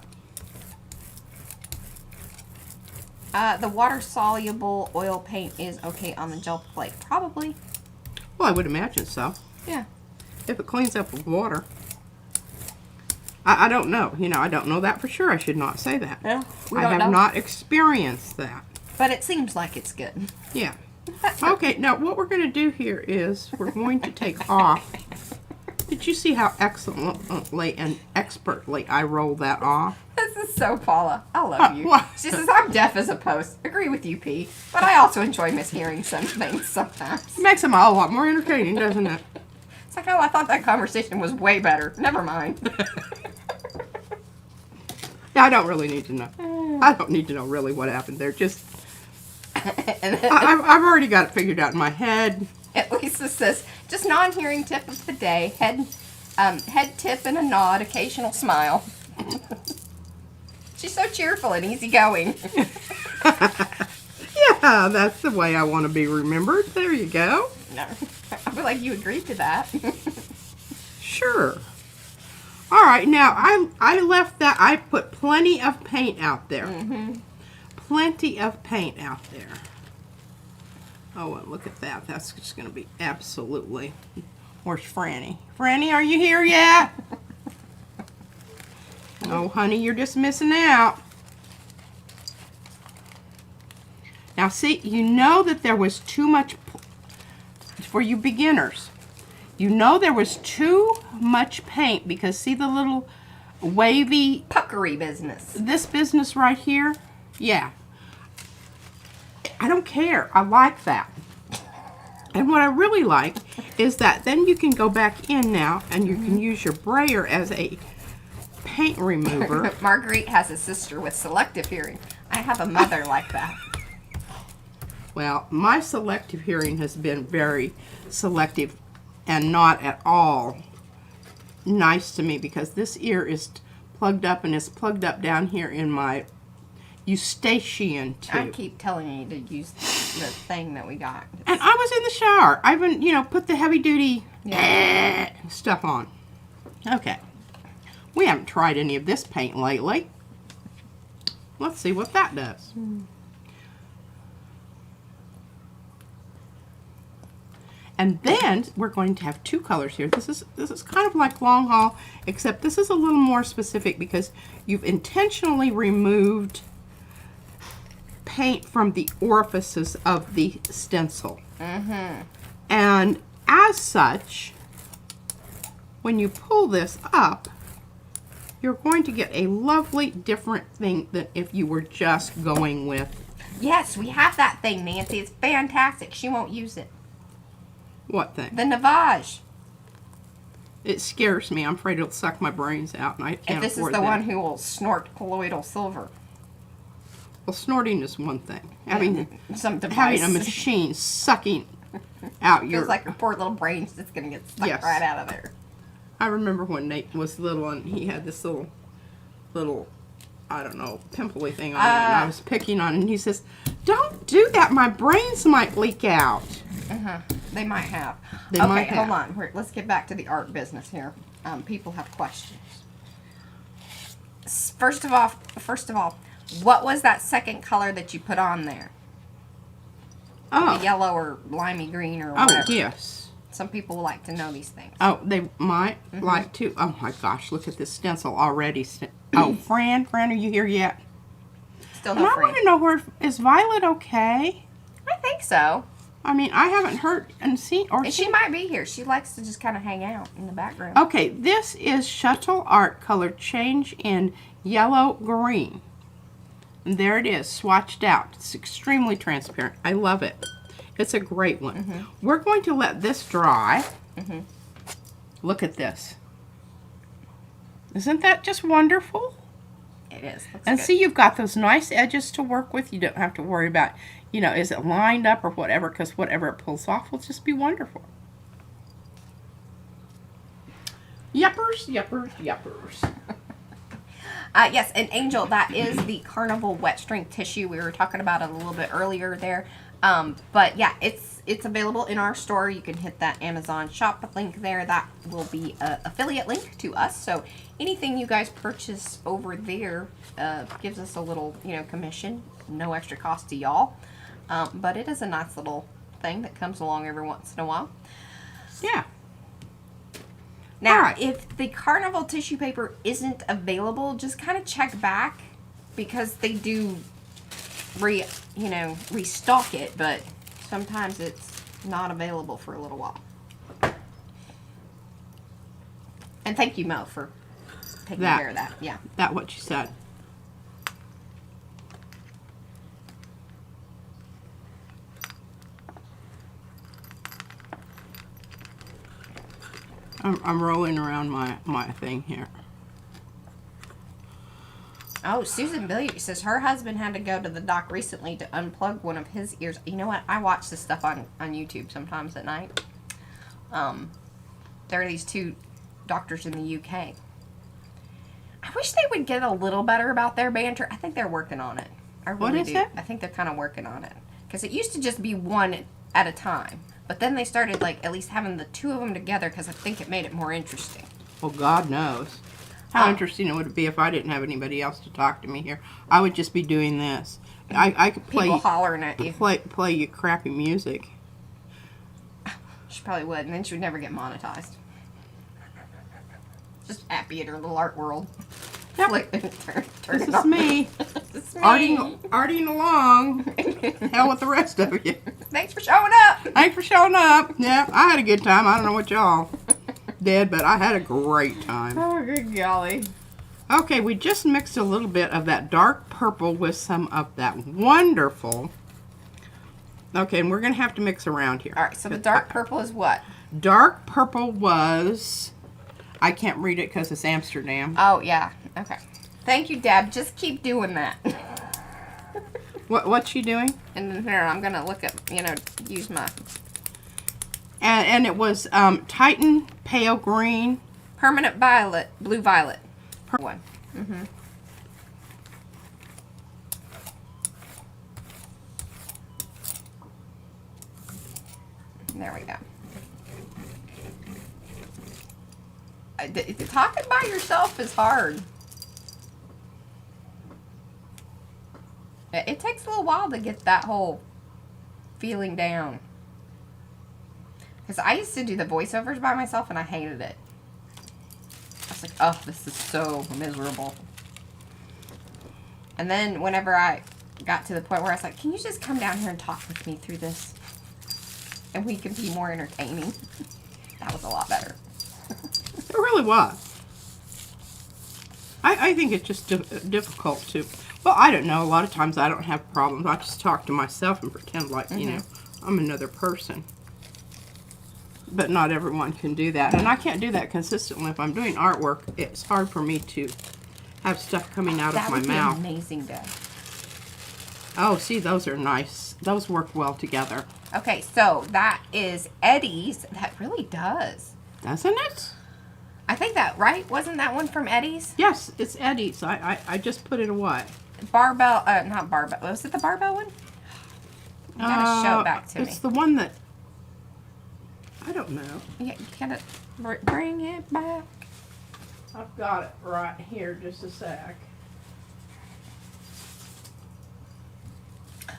The water-soluble oil paint is okay on the gel plate. Probably. Well, I would imagine so. Yeah. If it cleans up with water. I don't know. You know, I don't know that for sure. I should not say that. Yeah, I have not experienced that. But it seems like it's good. Yeah. Okay, now what we're going to do here is we're going to take off. Did you see how excellently and expertly I rolled that off? This is so Paula. I love you. What? She says, I'm deaf as a post. Agree with you, P. But I also enjoy mishearing some things sometimes. It makes them a lot more entertaining, doesn't it? It's like, oh, I thought that conversation was way better. Never mind. Yeah, I don't really need to know. I don't need to know really what happened there. Just, I've already got it figured out in my head. At least it says, just non-hearing tip of the day. Head Head tip and a nod, occasional smile. She's so cheerful and easygoing. Yeah, that's the way I want to be remembered. There you go. No, I feel like you agreed to that. Sure. All right, now I left that. I put plenty of paint out there. Plenty of paint out there. Oh, and look at that. That's just going to be absolutely... Where's Franny? Franny, are you here yet? Oh, honey, you're just missing out. Now, see, you know that there was too much... For you beginners, you know there was too much paint because see the little wavy... Puckery business. This business right here? Yeah. I don't care. I like that. And what I really like is that then you can go back in now and you can use your brayer as a paint remover. Marguerite has a sister with selective hearing. I have a mother like that. Well, my selective hearing has been very selective and not at all nice to me because this ear is plugged up and it's plugged up down here in my eustachian tube. I keep telling you to use the thing that we got. And I was in the shower. I even, you know, put the heavy duty stuff on. Okay. We haven't tried any of this paint lately. Let's see what that does. And then we're going to have two colors here. This is kind of like long haul, except this is a little more specific because you've intentionally removed paint from the orifices of the stencil. And as such, when you pull this up, you're going to get a lovely different thing than if you were just going with... Yes, we have that thing, Nancy. It's fantastic. She won't use it. What thing? The Navage. It scares me. I'm afraid it'll suck my brains out, and I can't If this is afford the that. one who will snort colloidal silver. Well, snorting is one thing. Having Some device. a machine sucking out your... Feels like your poor little brain's just going to get sucked Yes. right out of there. I remember when Nate was little and he had this little, I don't know, pimply thing on it, and I was picking on it, and he says, "Don't do that. My brains might leak out." They might have. They okay, might have. hold on. Let's get back to the art business here. People have questions. First of all, what was that second color that you put on there? Oh. The yellow or limey green or Oh, whatever. yes. Some people like to know these things. Oh, they might like to. Oh, my gosh. Look at this stencil already. Oh, Fran, are you here yet? Still And no I frame. want to know, is Violet okay? I think so. I mean, I haven't heard and seen or And she might be here. She likes to just kind of hang out in the background. Okay, this is Shuttle Art Color Change in Yellow Green. And there it is, swatched out. It's extremely transparent. I love it. It's a great one. We're going to let this dry. Look at this. Isn't that just wonderful? It is. Looks And good. see, you've got those nice edges to work with. You don't have to worry about, you know, is it lined up or whatever, because whatever it pulls off will just be wonderful. Yuppers, yuppers, yuppers. Yes, and Angel, that is the Carnival wet strength tissue. We were talking about it a little bit earlier there. But yeah, it's available in our store. You can hit that Amazon shop link there. That will be an affiliate link to us. So anything you guys purchase over there gives us a little, commission. No extra cost to y'all. But it is a nice little thing that comes along every once in a while. Yeah. Now, Alright. if the Carnival tissue paper isn't available, just kind of check back because they do restock it, but sometimes it's not available for a little while. And thank you, Mo, for taking care of that. Yeah. That what you said. I'm rolling around my thing here. Oh, Susan Billiard says her husband had to go to the doc recently to unplug one of his ears. You know what? I watch this stuff on YouTube sometimes at night. There are these two doctors in the UK. I wish they would get a little better about their banter. I think they're working on it. I really What is do. it? I think they're kind of working on it. Because it used to just be one at a time. But then they started, like, at least having the two of them together because I think it made it more interesting. Well, God knows. How interesting it would be if I didn't have anybody else to talk to me here. I would just be doing this. I could play... People hollering at you. Play you crappy music. She probably would, and then she would never get monetized. Just happy in her little art world. Yep. Turn This it is on. me. This is me. Arting along. Hell with the rest of you. Thanks for showing up. Thanks for showing up. Yeah, I had a good time. I don't know what y'all did, but I had a great time. Oh, good golly. Okay, we just mixed a little bit of that dark purple with some of that wonderful... Okay, and we're going to have to mix around here. All right, so the dark purple is what? Dark purple was... I can't read it because it's Amsterdam. Oh, yeah. Okay. Thank you, Deb. Just keep doing that. What's she doing? And then here, I'm going to look at, use my... And it was Titan Pale Green. Permanent Violet, Blue Violet. One. Mm-hmm. There we go. Talking by yourself is hard. It takes a little while to get that whole feeling down. Because I used to do the voiceovers by myself and I hated it. I was like, oh, this is so miserable. And then whenever I got to the point where I was like, can you just come down here and talk with me through this? And we can be more entertaining. That was a lot better. It really was. I think it's just difficult to... Well, I don't know. A lot of times I don't have problems. I just talk to myself and pretend like, I'm another person. But not everyone can do that. And I can't do that consistently. If I'm doing artwork, it's hard for me to have stuff coming out of my mouth. That would be amazing, Deb. Oh, see, those are nice. Those work well together. Okay, so that is Eddie's. That really does. Doesn't it? I think that, right? Wasn't that one from Eddie's? Yes, it's Eddie's. I just put it away. Barbell, not barbell. Was it the barbell one? You gotta show it back to me. It's the one that... I don't know. Yeah, you gotta bring it back. I've got it right here. Just a sec.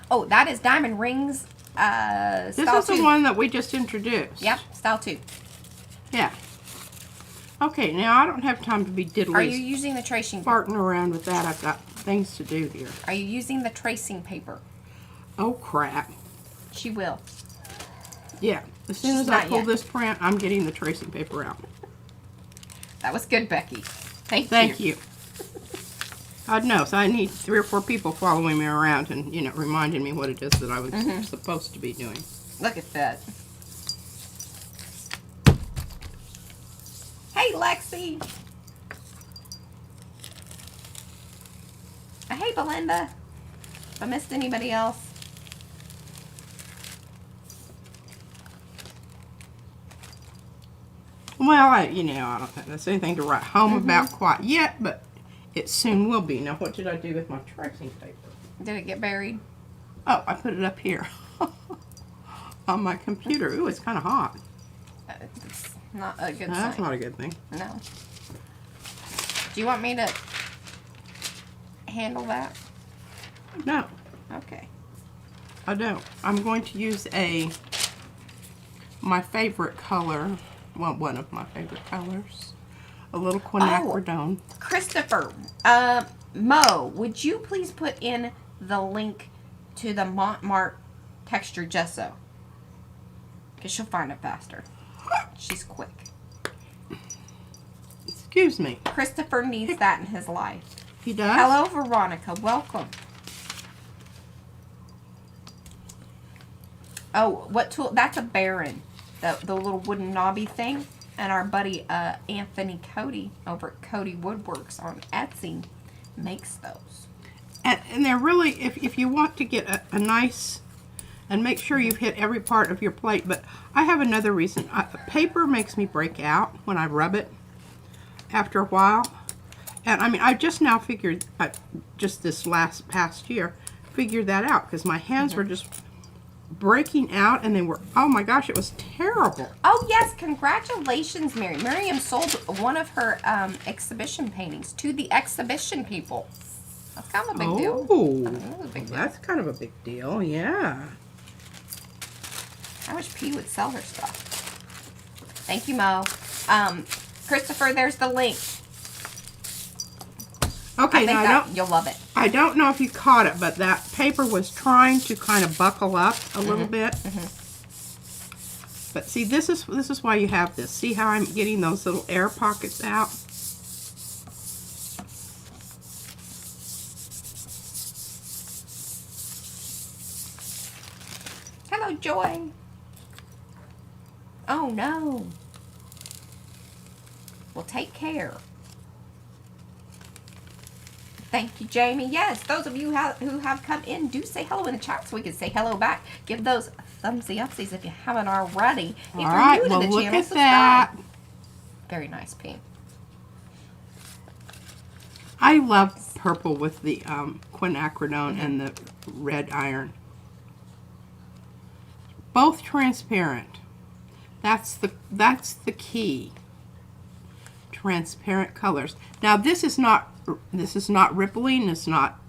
Oh, that is Diamond Rings. This Style is 2. the one that we just introduced. Yep, Style 2. Yeah. Okay, now I don't have time to be Are you diddly using the tracing? farting around with that. I've got things to do here. Are you using the tracing paper? Oh, crap. She will. Yeah. As soon as I Not pull yet. this print, I'm getting the tracing paper out. That was good, Becky. Thank you. God knows, I need 3 or 4 people following me around and, reminding me what it is that I was supposed to be doing. Look at that. Hey, Lexi. Hey, Belinda. If I missed anybody else. Well, I don't think that's anything to write home about quite yet, but it soon will be. Now, what did I do with my tracing paper? Did it get buried? Oh, I put it up here on my computer. Ooh, it's kind of hot. It's not a good No, sign. that's not a good thing. No. Do you want me to handle that? No, Okay. I don't. I'm going to use my favorite color. Well, one of my favorite colors. A little quinacridone. Christopher, Mo, would you please put in the link to the Montmartre texture gesso? Because she'll find it faster. She's quick. Excuse me. Christopher needs that in his life. He does? Hello, Veronica. Welcome. Oh, what tool? That's a Baron. The little wooden knobby thing. And our buddy Anthony Cody over at Cody Woodworks on Etsy makes those. And they're really, if you want to get a nice, and make sure you've hit every part of your plate, but I have another reason. Paper makes me break out when I rub it. after a while. And I mean, I just now figured, just this past year, figured that out because my hands were just breaking out and they were, oh my gosh, it was terrible. Oh yes, congratulations, Mary. Miriam sold one of her exhibition paintings to the exhibition people. That's kind of a big deal. Oh, that's kind of a big deal, yeah. I wish P would sell her stuff. Thank you, Mo. Christopher, there's the link. Okay, now you'll love it. I don't know if you caught it, but that paper was trying to kind of buckle up a little bit. But see, this is why you have this. See how I'm getting those little air pockets out? Hello, Joy. Oh no. Well, take care. Thank you, Jamie. Yes, those of you who have come in, do say hello in the chat so we can say hello back. Give those thumbsy upsies if you haven't already. If All right, you're new to the look channel, at subscribe. that. Very nice paint. I love purple with the quinacridone and the red iron. Both transparent. That's the key. Transparent colors. Now this is not rippling. It's not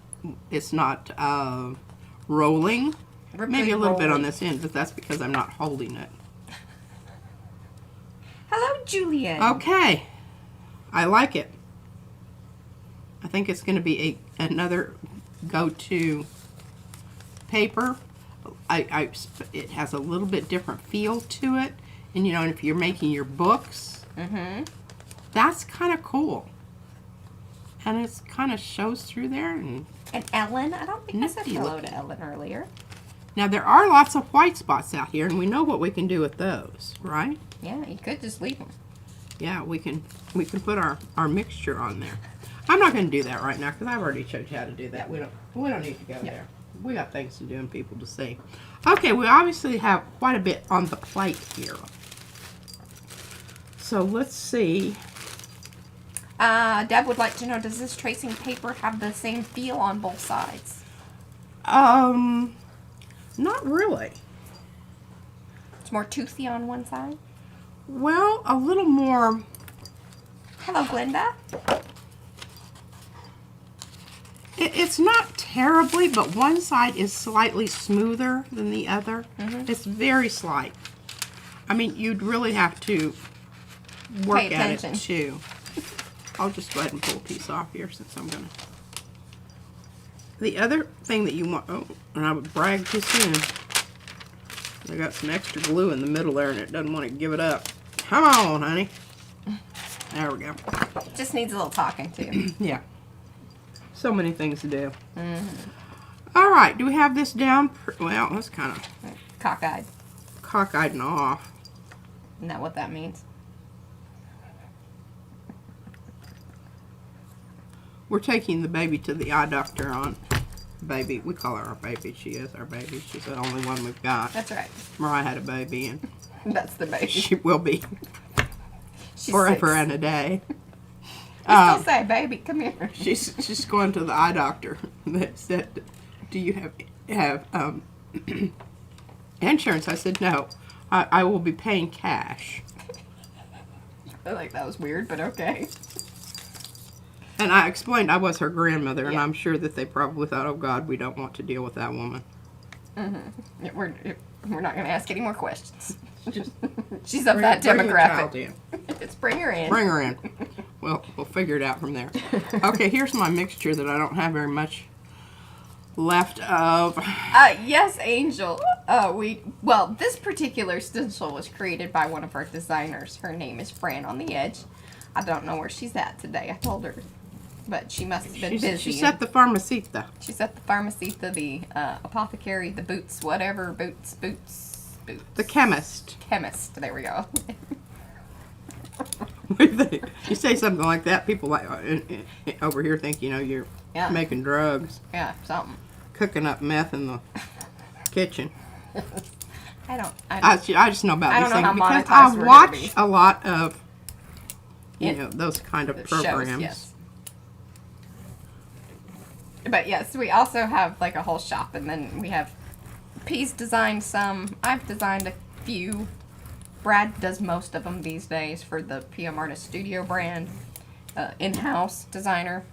rolling. Maybe a little bit on this end, but that's because I'm not holding it. Hello, Julian. Okay, I like it. I think it's going to be another go-to paper. It has a little bit different feel to it, and you know, if you're making your books, that's kind of cool. And it kind of shows through there. And Ellen, I don't think I said hello looking. to Ellen earlier. Now there are lots of white spots out here, and we know what we can do with those, right? Yeah, you could just leave them. Yeah, we can put our mixture on there. I'm not going to do that right now because I've already showed you how to do that. We don't need to go there. We got things to do and people to see. Okay, we obviously have quite a bit on the plate here. So let's see. Deb would like to know, does this tracing paper have the same feel on both sides? Not really. It's more toothy on one side? Well, a little more. Hello, Glenda. It's not terribly, but one side is slightly smoother than the other. It's very slight. I mean, you'd really have to work at it too. I'll just go ahead and pull a piece off here since I'm gonna. The other thing that you want, and I would brag too soon. I got some extra glue in the middle there and it doesn't want to give it up. Come on, honey. There we go. Just needs a little talking to. Yeah. So many things to do. All right, do we have this down? Well, that's kind of cockeyed. Cockeyed and off. Isn't that what that means? We're taking the baby to the eye doctor on baby. We call her our baby. She is our baby. She's the only one we've got. That's right. Mariah had a baby, and that's the baby. She will be She's forever 6. and a day. You still say, baby, come here. She's going to the eye doctor. They said, "Do you have insurance?" I said, "No, I will be paying cash." I like that was weird, but okay. And I explained I was her grandmother, and Yeah. I'm sure that they probably thought, "Oh God, we don't want to deal with that woman." Yeah, we're not going to ask any more questions. She's of that demographic. Let's bring her in. Bring her in. Well, we'll figure it out from there. Okay, here's my mixture that I don't have very much left of. Yes, Angel. Well, this particular stencil was created by one of our designers. Her name is Fran on the Edge. I don't know where she's at today. I told her, but she must have been busy. She's at the Farmacita. She's at the Farmacita, the apothecary, the boots, whatever, boots. The chemist. Chemist. There we go. You say something like that, people like over here think you're making drugs. Yeah, something. Cooking up meth in the kitchen. I just know about these things how because monetized I we're gonna watch be. a lot of you know, those kind of programs. Shows, yes. But yes, we also have like a whole shop, and then we have P's designed some. I've designed a few. Brad does most of them these days for the PM Artist Studio brand, in-house designer.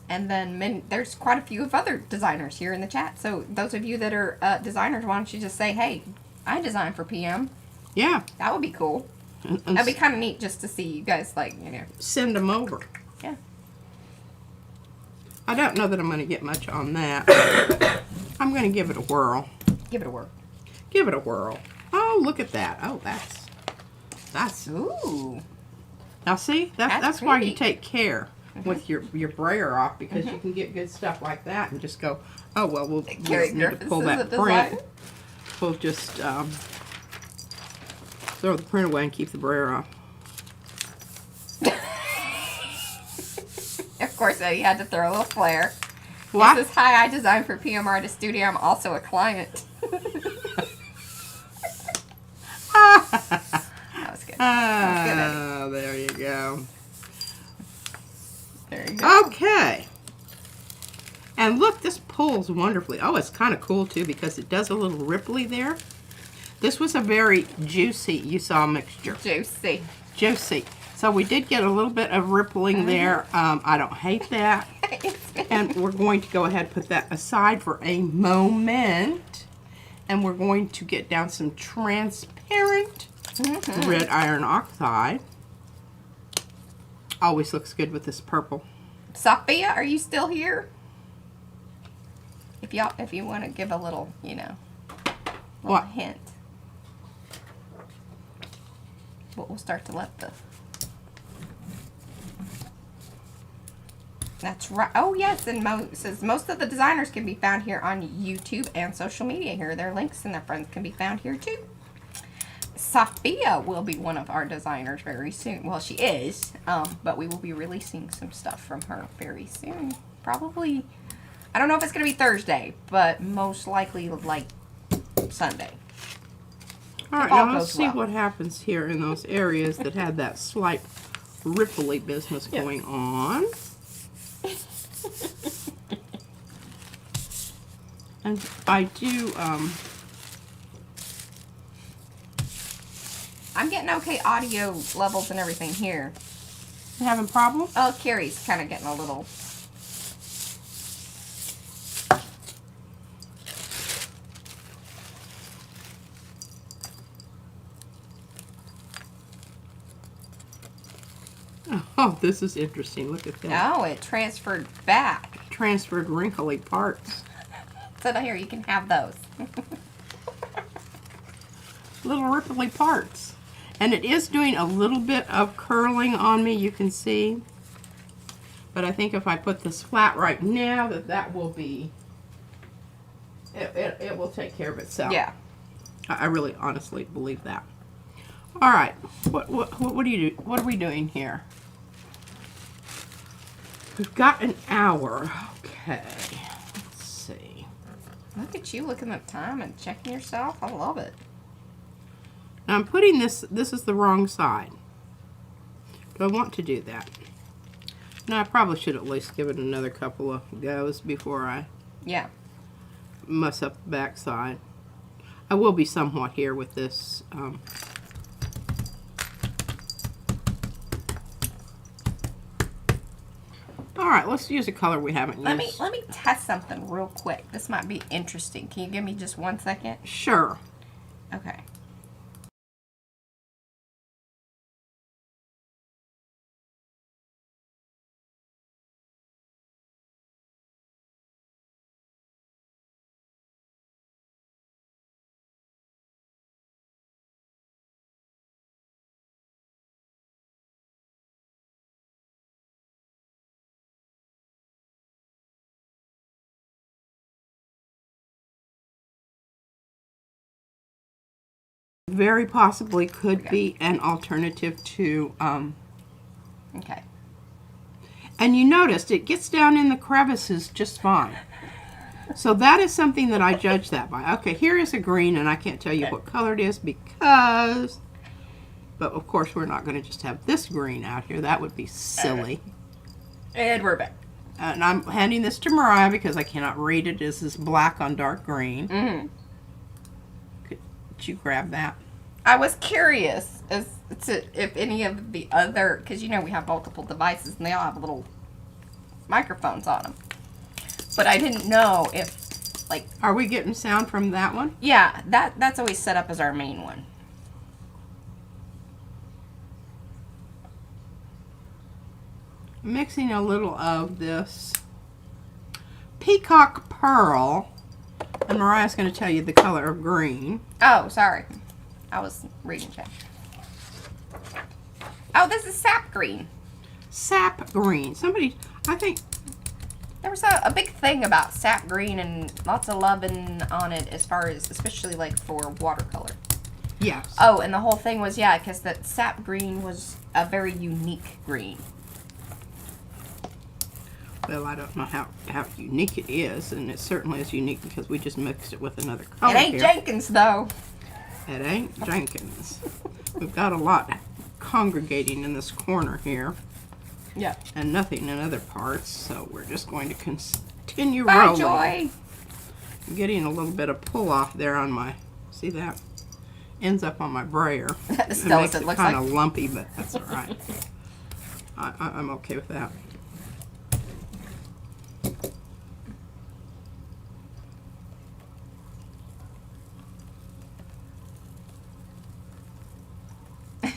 And then there's quite a few of other designers here in the chat. So those of you that are designers, why don't you just say, hey, I design for PM. Yeah. That would be cool. And That'd be kind of neat just to see you guys, like, you know. send them over. Yeah. I don't know that I'm going to get much on that. I'm going to give it a whirl. Give it a whirl. Give it a whirl. Oh, look at that. Oh, that's. Ooh. Now see, that's why you pretty. take care with your brayer off, because you can get good stuff like that and just go, oh well, we'll need to pull that print. We'll just throw the print away and keep the brayer off. Of course, Eddie had to throw a little flair. What? This is hi, I design for PM Artist Studio. I'm also a client. That was good. Oh, there you go. There you go. Okay. And look, this pulls wonderfully. Oh, it's kind of cool too because it does a little ripply there. This was a very juicy, you saw, mixture. Juicy. Juicy. So we did get a little bit of rippling there. I don't hate that. And we're going to go ahead and put that aside for a moment. And we're going to get down some transparent red iron oxide. Always looks good with this purple. Sophia, are you still here? If you want to give a little, you know, What? hint. But we'll start to let the... That's right. Oh, yes, and says most of the designers can be found here on YouTube and social media. Here are their links, and their friends can be found here, too. Sophia will be one of our designers very soon. Well, she is, but we will be releasing some stuff from her very soon. Probably, I don't know if it's going to be Thursday, but most likely, like, Sunday. All right, now let's see what happens here in those areas that had that slight ripply business going on. And I do, I'm getting okay audio levels and everything here. you having problems? Oh, Carrie's kind of getting a little... Oh, this is interesting. Look at that. Oh, it transferred back. Transferred wrinkly parts. So now here, you can have those. Little ripply parts. And it is doing a little bit of curling on me, you can see. But I think if I put this flat right now, that will be... It will take care of itself. Yeah. I really honestly believe that. All right. What do you do? What are we doing here? We've got an hour. Okay. Let's see. Look at you looking at time and checking yourself. I love it. Now I'm putting this is the wrong side. Do I want to do that? No, I probably should at least give it another couple of goes before I mess up the back side. I will be somewhat here with this. All right, let's use a color we haven't used. Let me test something real quick. This might be interesting. Can you give me just 1 second? Sure. Okay. Very possibly could be an alternative to, Okay. and you noticed it gets down in the crevices just fine. So that is something that I judge that by. Okay, here is a green, and I can't tell you what color it is because But of course we're not going to just have this green out here. That would be silly. And we're back. And I'm handing this to Mariah because I cannot read it. This is black on dark green. Mm-hmm. Could you grab that? I was curious as to if any of the other, because you know we have multiple devices and they all have little microphones on them. But I didn't know if, like... Are we getting sound from that one? Yeah, that's always set up as our main one. Mixing a little of this peacock pearl. And Mariah's going to tell you the color of green. Oh, sorry. I was reading chat. Oh, this is sap green. Sap green. Somebody, I think... There was a big thing about sap green and lots of loving on it as far as, especially like for watercolor. Yes. Oh, and the whole thing was, yeah, because that sap green was a very unique green. Well, I don't know how unique it is, and it certainly is unique because we just mixed it with another color. It ain't here. Jenkins, though. It ain't Jenkins. We've got a lot congregating in this corner here. Yeah. And nothing in other parts, so we're just going to continue Bye, rolling. Joy. I'm getting a little bit of pull off there on my, see that? Ends up on my brayer. That It makes it looks kind like. of lumpy, but that's all right. I'm okay with that.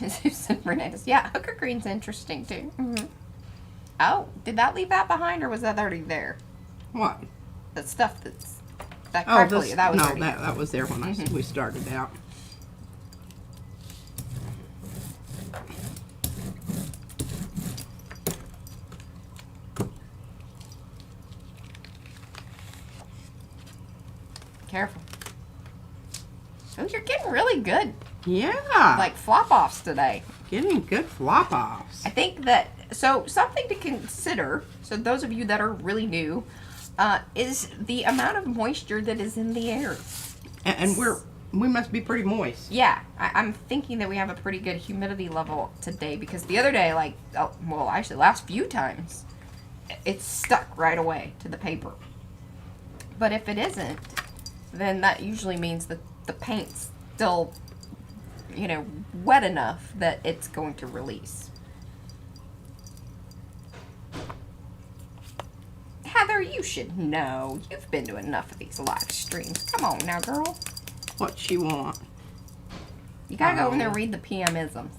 Susan Hernandez. Yeah, hooker green's interesting too. Mm-hmm. Oh, did that leave that behind, or was that already there? What? The stuff that's that Oh, crackly. this, that was no, already that was there when we started out. Careful. Oh, you're getting really good. Yeah. Like flop offs today. Getting good flop offs. I think that, so something to consider, so those of you that are really new, is the amount of moisture that is in the air. And we must be pretty moist. Yeah, I'm thinking that we have a pretty good humidity level today because the other day, like, oh, well, actually last few times, it's stuck right away to the paper. But if it isn't, then that usually means that the paint's still, you know, wet enough that it's going to release. Heather, you should know. You've been to enough of these live streams. Come on now, girl. What she want? You gotta go in there and read the PM-isms.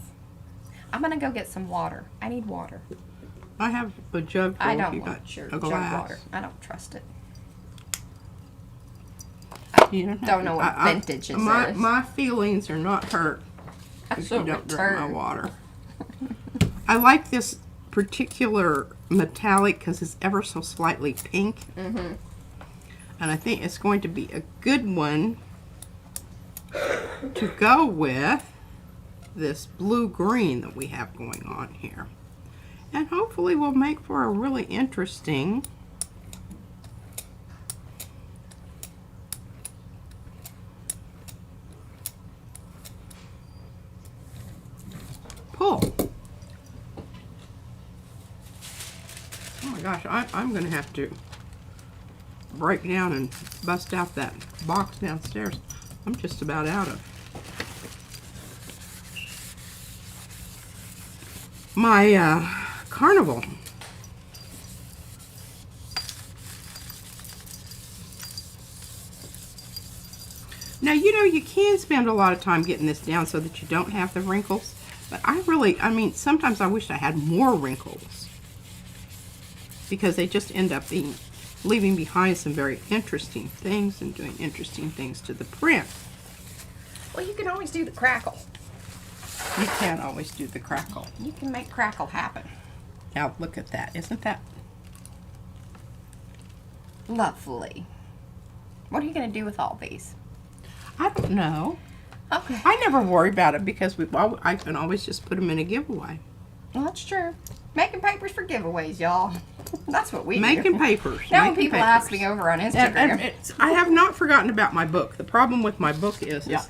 I'm gonna go get some water. I need water. I have a jug full. I if don't you want got your a jug glass. water. I don't trust it. You Don't know what vintage is. My feelings are not hurt if you don't drink my water. I like this particular metallic because it's ever so slightly pink. Mm-hmm. And I think it's going to be a good one to go with this blue-green that we have going on here. And hopefully will make for a really interesting pull. Oh my gosh, I'm going to have to break down and bust out that box downstairs. I'm just about out of my carnival. Now, you know, you can spend a lot of time getting this down so that you don't have the wrinkles. But I mean, sometimes I wish I had more wrinkles. Because they just end up leaving behind some very interesting things and doing interesting things to the print. Well, you can always do the crackle. You can't always do the crackle. You can make crackle happen. Now, look at that. Isn't that Lovely. What are you going to do with all these? I don't know. Okay. I never worry about it because I can always just put them in a giveaway. Well, that's true. Making papers for giveaways, y'all. That's what we do. Making papers. Now when making people papers. ask me over on Instagram. And I have not forgotten about my book. The problem with my book is Yeah.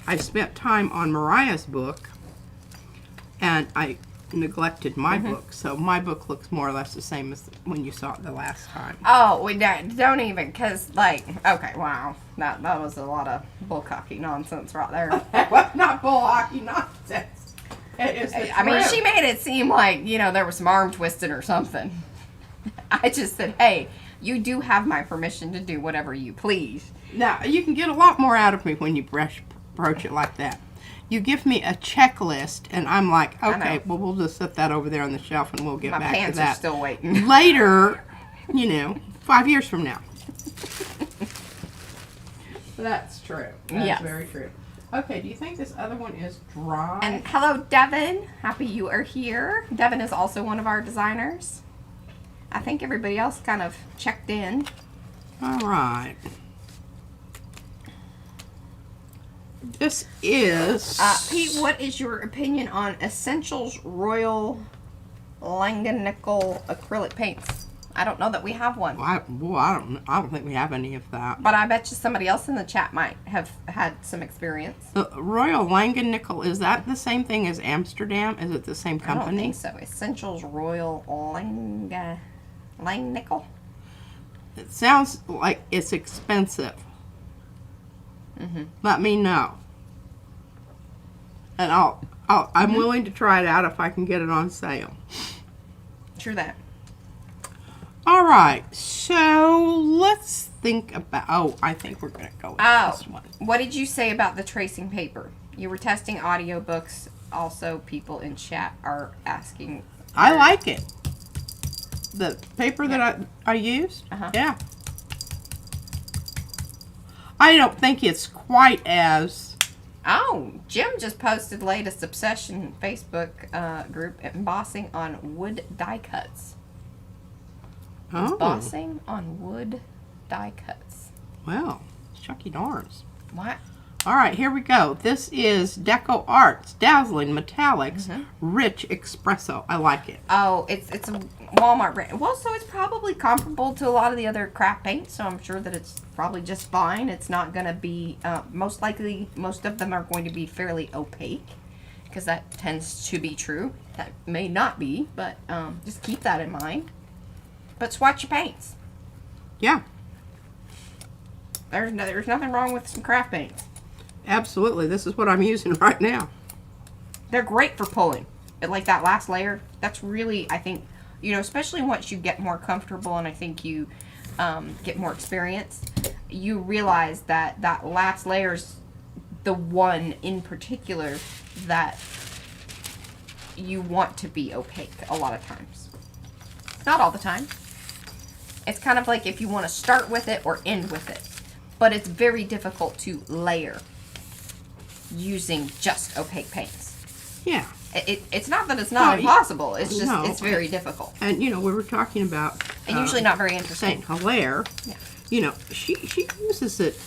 I spent time on Mariah's book and I neglected my book, so my book looks more or less the same as when you saw it the last time. Oh, we don't even, because, like, okay, wow. That was a lot of bullcocky nonsense right there. That was not bull hockey nonsense. It is the I mean, truth. she made it seem like, you know, there was some arm twisting or something. I just said, hey, you do have my permission to do whatever you please. Now, you can get a lot more out of me when you approach it like that. You give me a checklist, and I'm like, okay, well, we'll just set that over there on the shelf, and we'll get My back to pants that are still waiting. later, 5 years from now. That's true. That's Yes. very true. Okay, do you think this other one is dry? And hello, Devin. Happy you are here. Devin is also one of our designers. I think everybody else kind of checked in. All right. This is... Pete, what is your opinion on Essentials Royal Langanical acrylic paints? I don't know that we have one. I don't think we have any of that. But I bet you somebody else in the chat might have had some experience. The Royal Langanical, is that the same thing as Amsterdam? Is it the same I don't company? think so. Essentials Royal Langnickel. It sounds like it's expensive. Let me know. And I'm willing to try it out if I can get it on sale. True that. All right, so let's think about. Oh, I think we're gonna go with this one. What did you say about the tracing paper? You were testing audiobooks. Also, people in chat are asking. I like it. The paper that I used. Yeah. I don't think it's quite as. Oh, Jim just posted latest obsession Facebook group embossing on wood die cuts. Oh. Embossing on wood die cuts. Well, Chucky darns. What? All right, here we go. This is Deco Arts Dazzling Metallics Rich Espresso. I like it. Oh, it's a Walmart brand. Well, so it's probably comparable to a lot of the other craft paints, so I'm sure that it's probably just fine. It's not going to be, most likely, most of them are going to be fairly opaque, because that tends to be true. That may not be, but just keep that in mind. But swatch your paints. Yeah, There's nothing wrong with some craft paints. absolutely. This is what I'm using right now. They're great for pulling. Like that last layer, that's really, I think, especially once you get more comfortable and I think you get more experience, you realize that that last layer's the one in particular that you want to be opaque a lot of times. Not all the time. It's kind of like if you want to start with it or end with it. But it's very difficult to layer using just opaque paints. Yeah. It's not that it's not impossible. It's just, no, it's very difficult. And, we were talking about... And usually not very interesting. Saint Hilaire. Yeah. She uses it...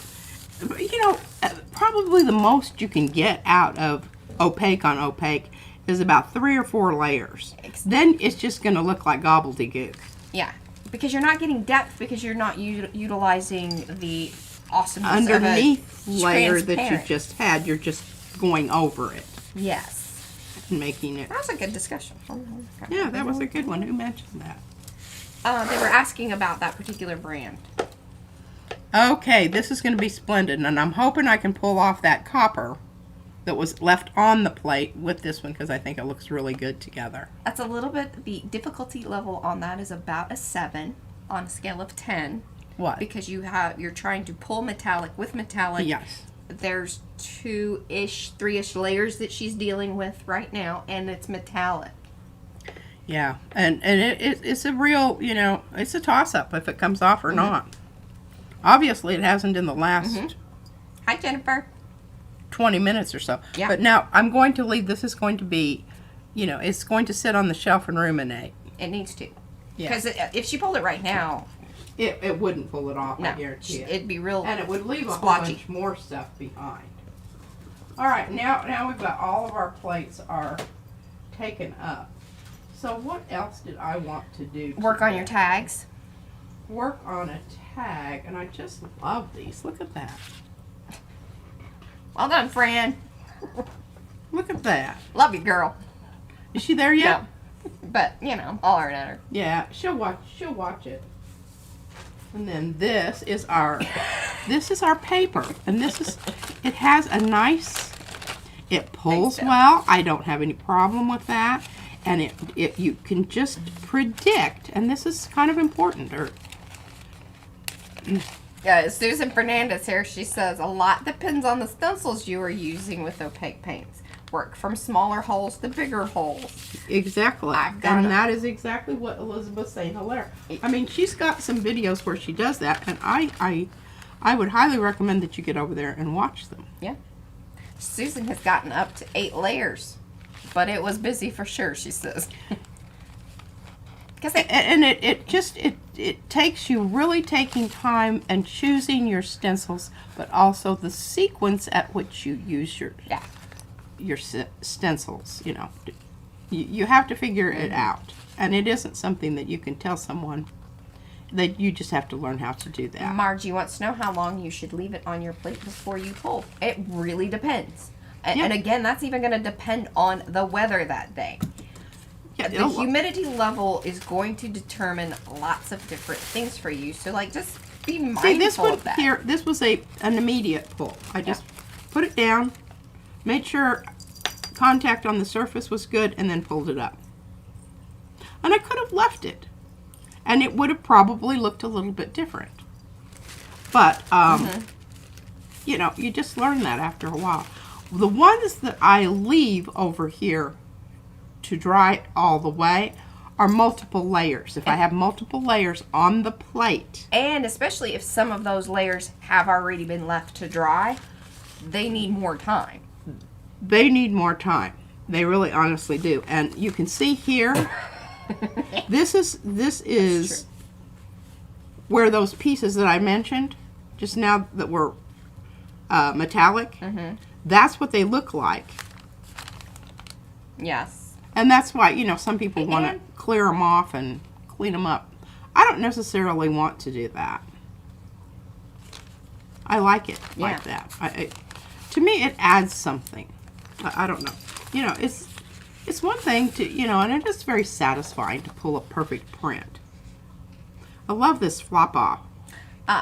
probably the most you can get out of opaque on opaque is about 3 or 4 layers. Then it's just going to look like gobbledygook. Yeah. Because you're not getting depth because you're not utilizing the awesomeness Underneath of a layer that you transparent. just had, you're just going over it Yes. and making it. That was a good discussion. Yeah, that was a good one. Who mentioned that? They were asking about that particular brand. Okay, this is going to be splendid, and I'm hoping I can pull off that copper that was left on the plate with this one because I think it looks really good together. That's a little bit, the difficulty level on that is about a 7 on a scale of 10. What? Because you're trying to pull metallic with metallic. Yes. There's 2-ish, 3-ish layers that she's dealing with right now, and it's metallic. Yeah, and it's a real, it's a toss-up if it comes off or not. Obviously, it hasn't in the last Hi, Jennifer. 20 minutes or so. Yeah. But now, I'm going to leave, this is going to be, it's going to sit on the shelf and ruminate. It needs to. Yeah. Because if she pulled it right now, It wouldn't pull it off, no, I guarantee it. it'd be real And it would leave a whole splotchy. bunch more stuff behind. All right, now we've got all of our plates are taken up. So what else did I want to do? Work on today? your tags. Work on a tag, and I just love these. Look at that. Well done, Fran. Look at that. Love you, girl. Is she there yet? No. But, you know, I'll learn at her. Yeah, she'll watch it. And then this is our paper. And it has a nice, it pulls well. I don't have any problem with that. And you can just predict, and this is kind of important. Yeah, Susan Fernandez here, she says, a lot depends on the stencils you are using with opaque paints. Work from smaller holes to bigger holes. Exactly. And that is exactly what Elizabeth's saying. Hilaire. I mean, she's got some videos where she does that, and I would highly recommend that you get over there and watch them. Yeah. Susan has gotten up to 8 layers, but it was busy for sure, she says. And it takes you really taking time and choosing your stencils, but also the sequence at which you use your stencils. You know, you have to figure it out, and it isn't something that you can tell someone. That you just have to learn how to do that. Margie wants to know how long you should leave it on your plate before you pull. It really depends, and again, that's even going to depend on the weather that day. Yeah, the humidity level is going to determine lots of different things for you. So, like, just be mindful of that. Here, this was an immediate pull. I just put it down, made sure contact on the surface was good, and then pulled it up. And I could have left it, and it would have probably looked a little bit different. But, you know, you just learn that after a while. The ones that I leave over here to dry all the way are multiple layers. If I have multiple layers on the plate. And especially if some of those layers have already been left to dry, they need more time. They need more time. They really honestly do. And you can see here, this is where those pieces that I mentioned just now that were metallic, that's what they look like. Yes. And that's why, you know, some people want to clear them off and clean them up. I don't necessarily want to do that. I like it like that. To me, it adds something. I don't know. You know, it's one thing to, you know, and it is very satisfying to pull a perfect print. I love this flop off.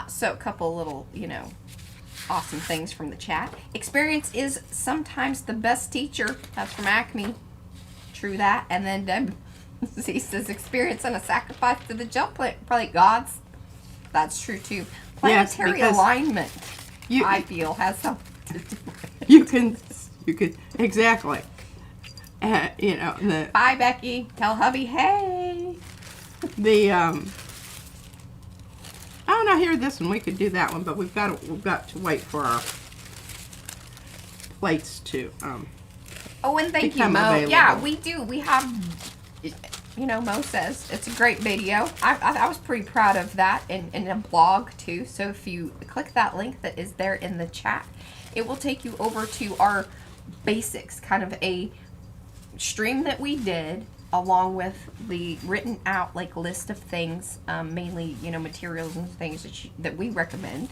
So a couple little, you know, awesome things from the chat. Experience is sometimes the best teacher. That's from Acme. True that. And then Deb Z says experience and a sacrifice to the gel plate gods. That's true too. Planetary alignment, I feel, has something to do with it. You can exactly. You know, bye, Becky. Tell hubby, hey. Oh no, here this one. We could do that one, but we've got to wait for our plates to oh, and thank you, Mo. Available. Yeah, we do. We have, you know, Mo says it's a great video. I was pretty proud of that in a blog too. So if you click that link that is there in the chat, it will take you over to our basics, kind of a stream that we did, along with the written out like list of things, mainly, you know, materials and things that we recommend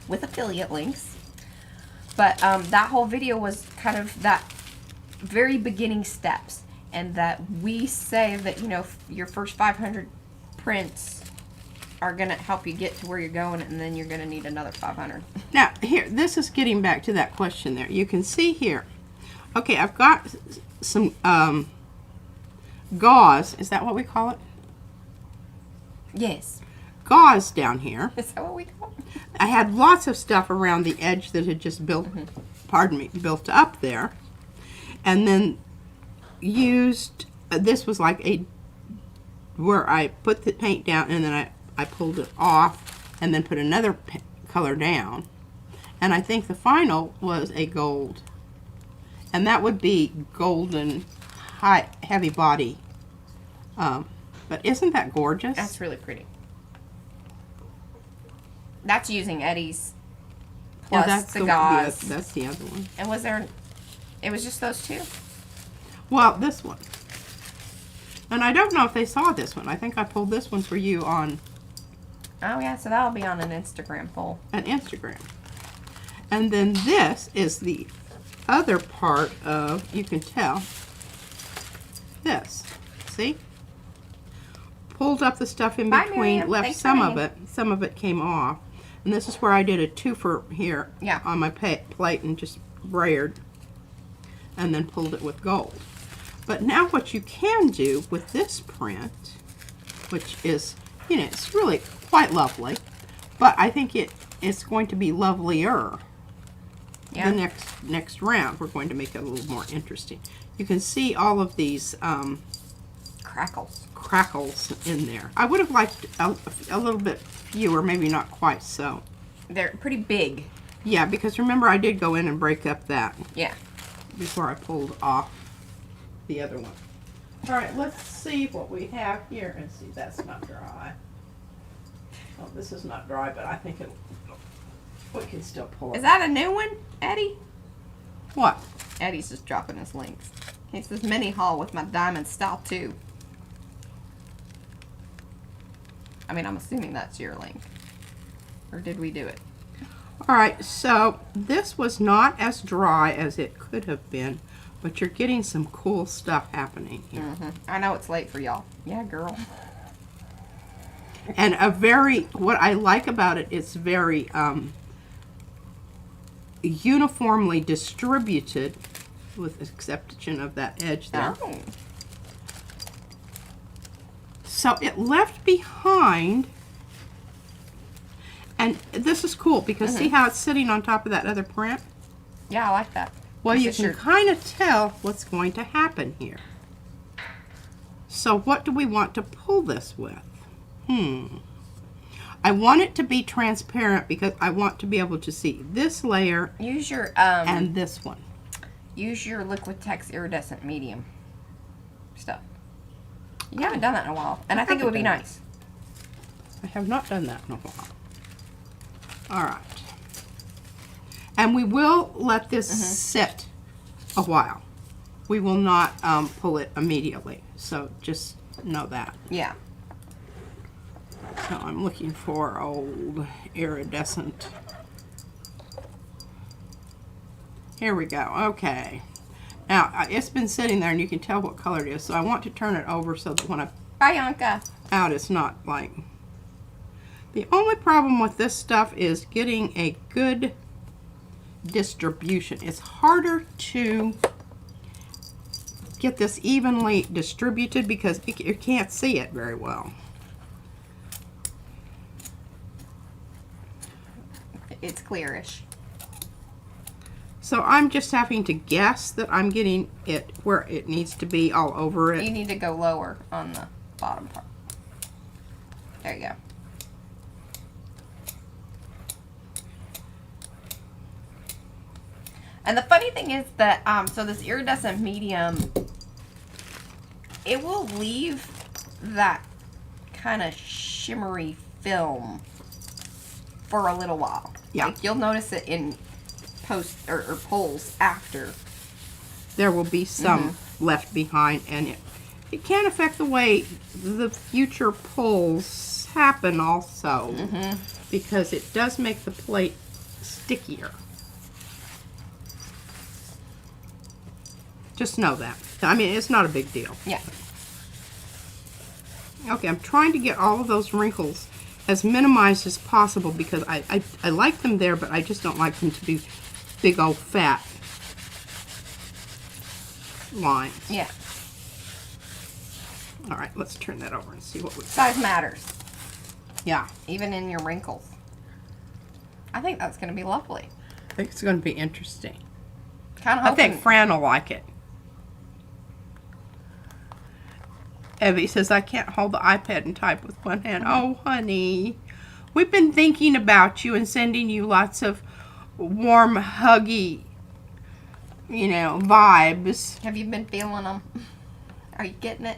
with affiliate links. But that whole video was kind of that very beginning steps, and that we say that, you know, your first 500 prints are going to help you get to where you're going, and then you're going to need another 500. Now, here, this is getting back to that question there. You can see here. Okay, I've got some gauze. Is that what we call it? Yes. Gauze down here. Is that what we call it? I had lots of stuff around the edge that had just built, built up there. And then used, this was like where I put the paint down and then I pulled it off and then put another color down. And I think the final was a gold. And that would be golden, heavy body. But isn't that gorgeous? That's really pretty. That's using Eddie's plus the gauze. That's the other one. And was there, it was just those two? Well, this one. And I don't know if they saw this one. I think I pulled this one for you on... Oh, yeah, so that'll be on an Instagram poll. An Instagram. And then this is the other part of, you can tell, this. See? Pulled up the stuff in Bye, between, Miriam. left Thanks for some of hanging. it. Some of it came off. And this is where I did a twofer here Yeah. on my plate and just brayered and then pulled it with gold. But now what you can do with this print, which is, you know, it's really quite lovely, but I think it's going to be lovelier. Yeah. The next round, we're going to make it a little more interesting. You can see all of these crackles in there. I would have liked a little bit fewer, maybe not quite so. They're pretty big. Yeah, because remember I did go in and break up that Yeah. before I pulled off the other one. All right, let's see what we have here. And see, that's not dry. Well, this is not dry, but I think we can still pull it. Is that a new one, Eddie? What? Eddie's just dropping his links. He says mini haul with my diamond style too. I mean, I'm assuming that's your link. Or did we do it? All right, so this was not as dry as it could have been, but you're getting some cool stuff happening here. I know it's late for y'all. Yeah, girl. And what I like about it, it's very uniformly distributed, with the exception of that edge there. Oh. So it left behind, and this is cool because see how it's sitting on top of that other print? Yeah, I like that. Well, This you is can your- kind of tell what's going to happen here. So what do we want to pull this with? I want it to be transparent because I want to be able to see this layer Use your and this one. use your Liquitex iridescent medium stuff. You haven't done that in a while, and I think it would be haven't done nice. I have not done that in a while. All right. And we will let this sit a while. We will not pull it immediately. So just know that. Yeah. So I'm looking for old iridescent. Here we go. Okay. Now, it's been sitting there and you can tell what color it is. So I want to turn it over so that when I Bye, Anka. out, it's not like... The only problem with this stuff is getting a good distribution. It's harder to get this evenly distributed because you can't see it very well. It's clearish. So I'm just having to guess that I'm getting it where it needs to be all over You it. need to go lower on the bottom part. There you go. And the funny thing is that, so this iridescent medium, it will leave that kind of shimmery film for a little while. Yeah. Like you'll notice it in post or pulls after. There will be some left behind, and it can affect the way the future pulls happen also, because it does make the plate stickier. Just know that. I mean, it's not a big deal. Yeah. Okay, I'm trying to get all of those wrinkles as minimized as possible because I like them there, but I just don't like them to be big old fat lines. Yeah. All right, let's turn that over and see what we got. Size matters, Yeah, even in your wrinkles. I think that's going to be lovely. I think it's going to be interesting. Kind of I hoping. think Fran will like it. Evie says, I can't hold the iPad and type with one hand. Oh, honey. We've been thinking about you and sending you lots of warm, huggy, vibes. Have you been feeling them? Are you getting it?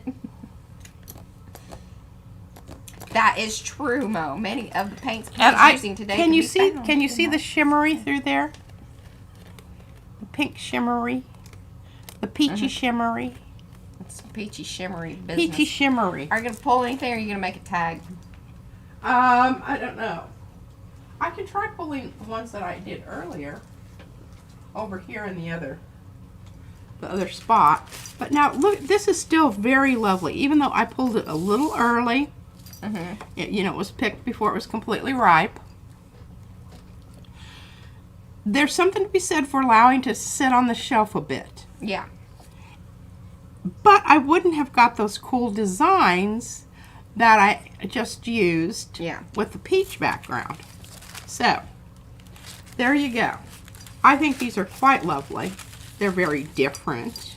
That is true, Mo. Many of the paints I'm using today can you be see? found Can you in see that. the shimmery through there? The pink shimmery, the peachy shimmery, It's peachy shimmery business. peachy shimmery. Are you going to pull anything or are you going to make a tag? I don't know. I can try pulling the ones that I did earlier over here in the other the other spot. But now look, this is still very lovely, even though I pulled it a little early. It was picked before it was completely ripe. There's something to be said for allowing to sit on the shelf a bit. Yeah. But I wouldn't have got those cool designs that I just used with the peach background. So, there you go. I think these are quite lovely. They're very different.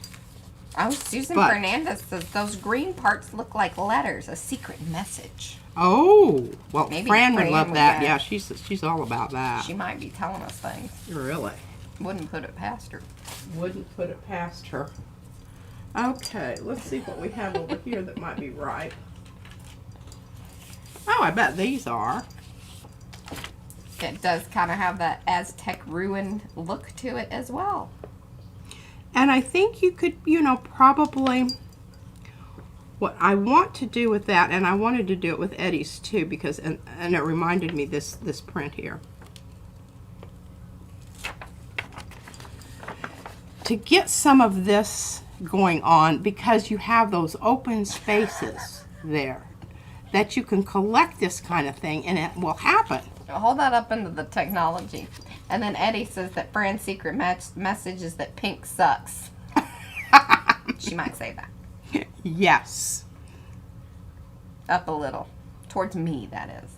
Oh, Susan Fernandez says those green parts look like letters, a secret message. Oh, well, Maybe Fran would love that. Yeah, she's all about that. She might be telling us things. Really? Wouldn't put it past her. Wouldn't put it past her. Okay, let's see what we have over here that might be ripe. Oh, I bet these are. It does kind of have that Aztec ruin look to it as well. And I think you could, probably, what I want to do with that, and I wanted to do it with Eddie's too, because, and it reminded me this print here. To get some of this going on, because you have those open spaces there, that you can collect this kind of thing, and it will happen. Hold that up into the technology. And then Eddie says that Fran's secret message is that pink sucks. She might say that. Yes. Up a little. Towards me, that is.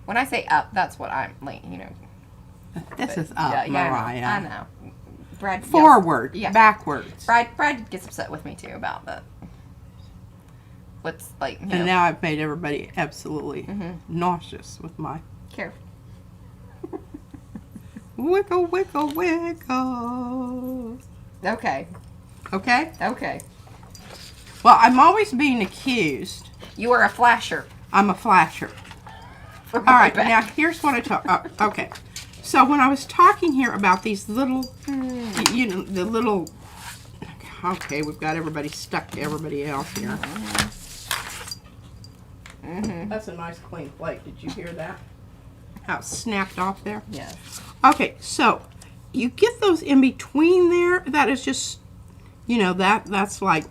When I say up, that's what I'm like, This is up, Mariah. I know. Brad Forward, backwards. Brad gets upset with me too about that. What's like, and now I've made everybody absolutely nauseous with my careful. Wiggle, wiggle, wiggle. Okay. Okay? Okay. Well, I'm always being accused. You are a flasher. I'm a flasher. All right, now here's what I talk. Okay. So when I was talking here about these little, the little, okay, we've got everybody stuck to everybody else here. That's a nice clean plate. Did you hear that? How it snapped off there? Yes. Okay, so you get those in between there. That is just, that's like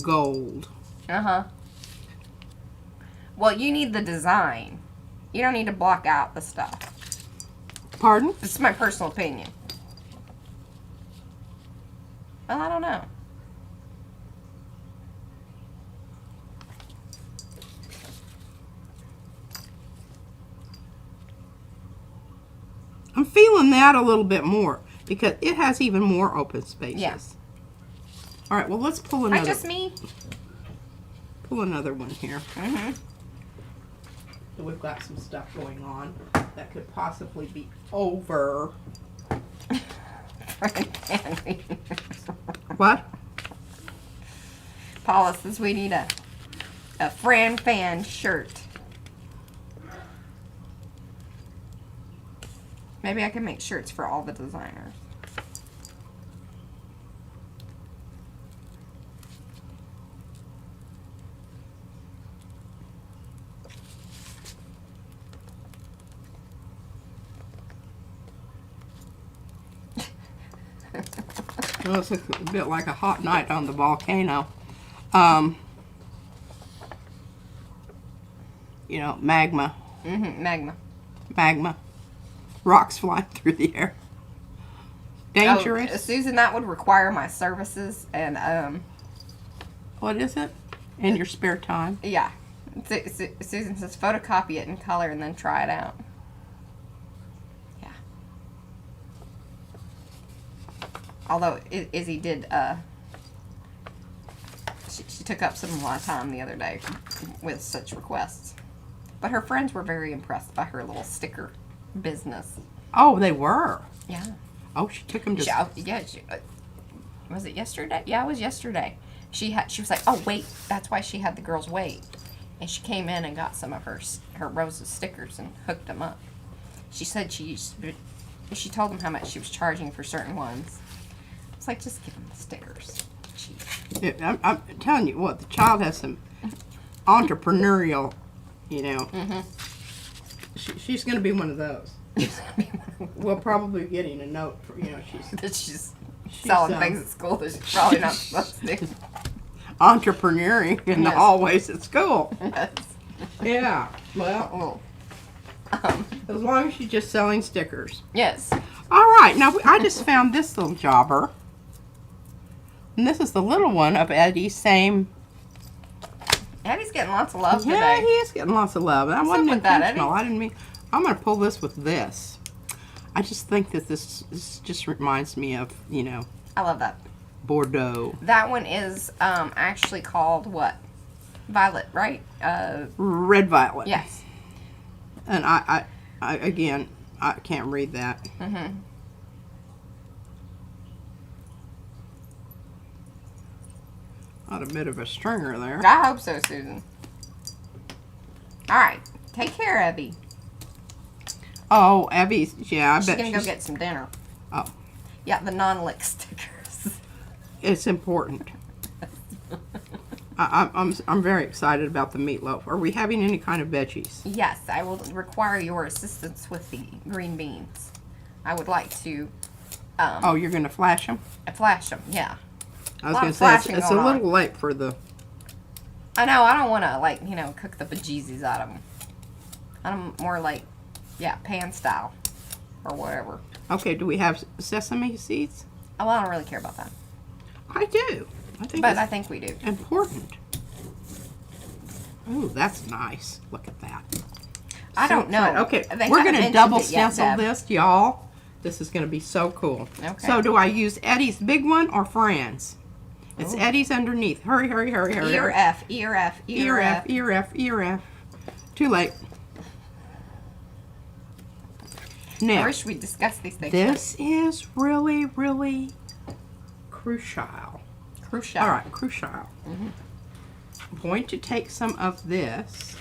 gold. Well, you need the design. You don't need to block out the stuff. Pardon? This is my personal opinion. Well, I don't know. I'm feeling that a little bit more because it has even more open spaces. Yes. All right, well, let's pull another. Not just me. Pull another one here. So we've got some stuff going on that could possibly be over. What? Paula says we need a Fran fan shirt. Maybe I can make shirts for all the designers. Well, it's a bit like a hot night on the volcano. Magma. Magma. Rocks flying through the air. Dangerous. Oh, Susan, that would require my services and What is it? In your spare time? Yeah. Susan says photocopy it in color and then try it out. Yeah. Although Izzy did she took up some of my time the other day with such requests. But her friends were very impressed by her little sticker business. Oh, they were? Yeah. Oh, she took them to... Was it yesterday? Yeah, it was yesterday. She was like, oh, wait, that's why she had the girls wait. And she came in and got some of her rows of stickers and hooked them up. She said she told them how much she was charging for certain ones. It's like, just give them the stickers. Yeah, I'm telling you what, the child has some entrepreneurial, She's going to be one of those. We'll probably be getting a note for, she's selling things at school that she's probably not supposed to. Entrepreneuring in the Yes. hallways at school. Yes. Yeah. Well, as long as she's just selling stickers. Yes. All right. Now, I just found this little jobber. And this is the little one of Eddie's same. Eddie's getting lots of love Yeah, today. he is getting lots of love. That What's wasn't up with that, intentional. Eddie? I didn't mean. I'm going to pull this with this. I just think that this just reminds me of, you know, I love that. Bordeaux. That one is actually called what? Violet, right? Red violet. Yes. And I again, I can't read that. Mm-hmm. Not a bit of a stringer there. I hope so, Susan. All right. Take care, Abby. Oh, Abby's, yeah, I She's bet going to she's, go get some dinner. oh, Yeah, the non-lick stickers. it's important. I'm very excited about the meatloaf. Are we having any kind of veggies? Yes, I will require your assistance with the green beans. I would like to Oh, you're going to flash them? flash them, yeah. I was Lot going of to say, flashing it's a going little late for the, I know, I don't want to, like, you know, cook the bejesus out of them. I'm more like, yeah, pan style or whatever. okay, do we have sesame seeds? Oh, I don't really care about that. I do. I think But it's I think we do. important. Ooh, that's nice. Look at that. I don't know. excited. Okay, They we're haven't going to mentioned double it yet, stencil Deb. this, y'all. This is going to be so cool. Okay. So do I use Eddie's big one or Fran's? It's Ooh. Eddie's underneath. Hurry, hurry, hurry, hurry. Ear hurry. F, ear F, Ear F, ear F, ear F. Too late. I Now, wish we discussed these things. this is really, really crucial. Crucial. All right, crucial. I'm going to take some of this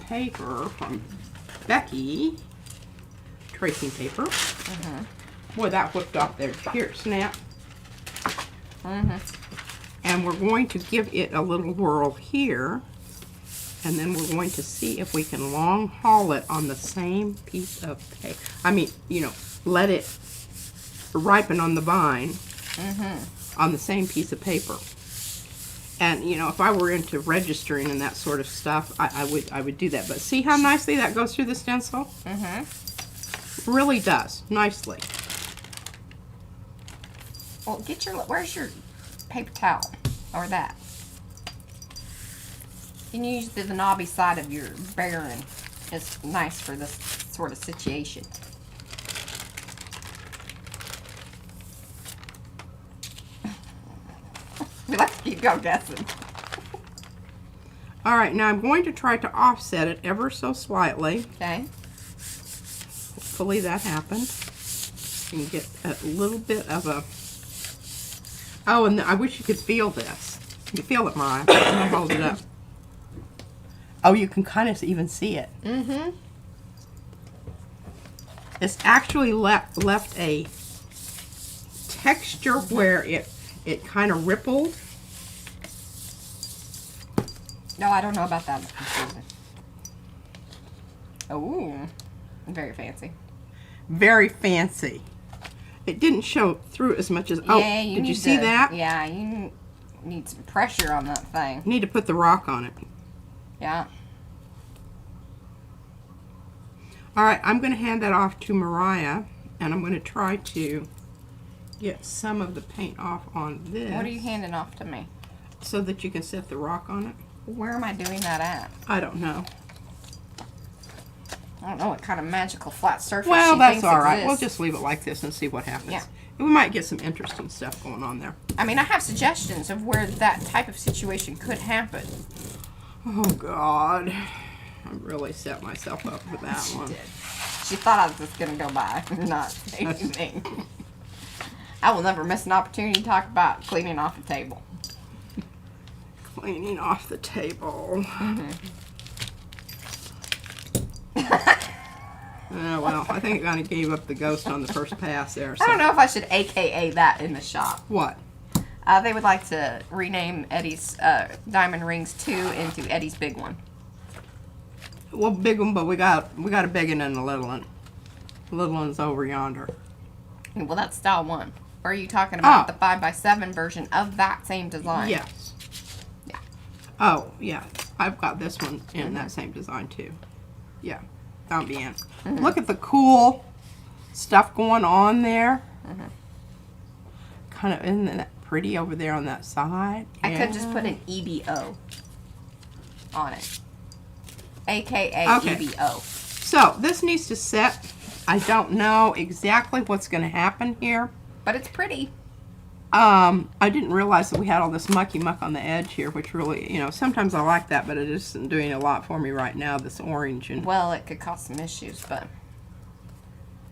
paper from Becky, tracing paper. Boy, that whipped off there. Here, snap. And we're going to give it a little whirl here. And then we're going to see if we can long haul it on the same piece of paper. I mean, you know, let it ripen on the vine on the same piece of paper. And, you know, if I were into registering and that sort of stuff, I would do that. But see how nicely that goes through the stencil? Really does. Nicely. Well, get your, where's your paper towel? Or that? You can use the knobby side of your bearing. It's nice for this sort of situation. We like to keep going guessing. All right, now I'm going to try to offset it ever so slightly. Okay. Hopefully that happened. And get a little bit of a... Oh, and I wish you could feel this. You feel it, Mariah. I'm gonna hold it up. Oh, you can kind of even see it. It's actually left a texture where it kind of rippled. No, I don't know about that. Oh, very fancy. Very fancy. It didn't show through as much as... Oh, Yeah, did you see that? Yeah, you need some pressure on that thing. You need to put the rock on it. Yeah. All right, I'm going to hand that off to Mariah, and I'm going to try to get some of the paint off on this. What are you handing off to me? So that you can set the rock on it. Where am I doing that at? I don't know. I don't know what kind of magical flat surface Well, she that's thinks all right. exists. We'll just leave it like this and see what happens. Yeah. We might get some interesting stuff going on there. I mean, I have suggestions of where that type of situation could happen. Oh, God. I really set myself up for that one. She thought I was just going to go by and not say anything. I will never miss an opportunity to talk about cleaning off a table. Cleaning off the table. Well, I think I kind of gave up the ghost on the first pass there. So. I don't know if I should AKA that in the shop. What? They would like to rename Eddie's Diamond Rings 2 into Eddie's Big One. Well, big one, but we got a big one and a little one. The little one's over yonder. Well, that's style 1. Or are you talking about Oh. the 5x7 version of that same design? Yes. Yeah. Oh, yeah. I've got this one in that same design too. Yeah. Bien. Look at the cool stuff going on there. Kind of, isn't that pretty over there on that side? I could just put an EBO on it. AKA Okay. EBO. So, this needs to set. I don't know exactly what's going to happen here. But it's pretty. I didn't realize that we had all this mucky muck on the edge here, which really, you know, sometimes I like that, but it isn't doing a lot for me right now, this orange. And Well, it could cause some issues, but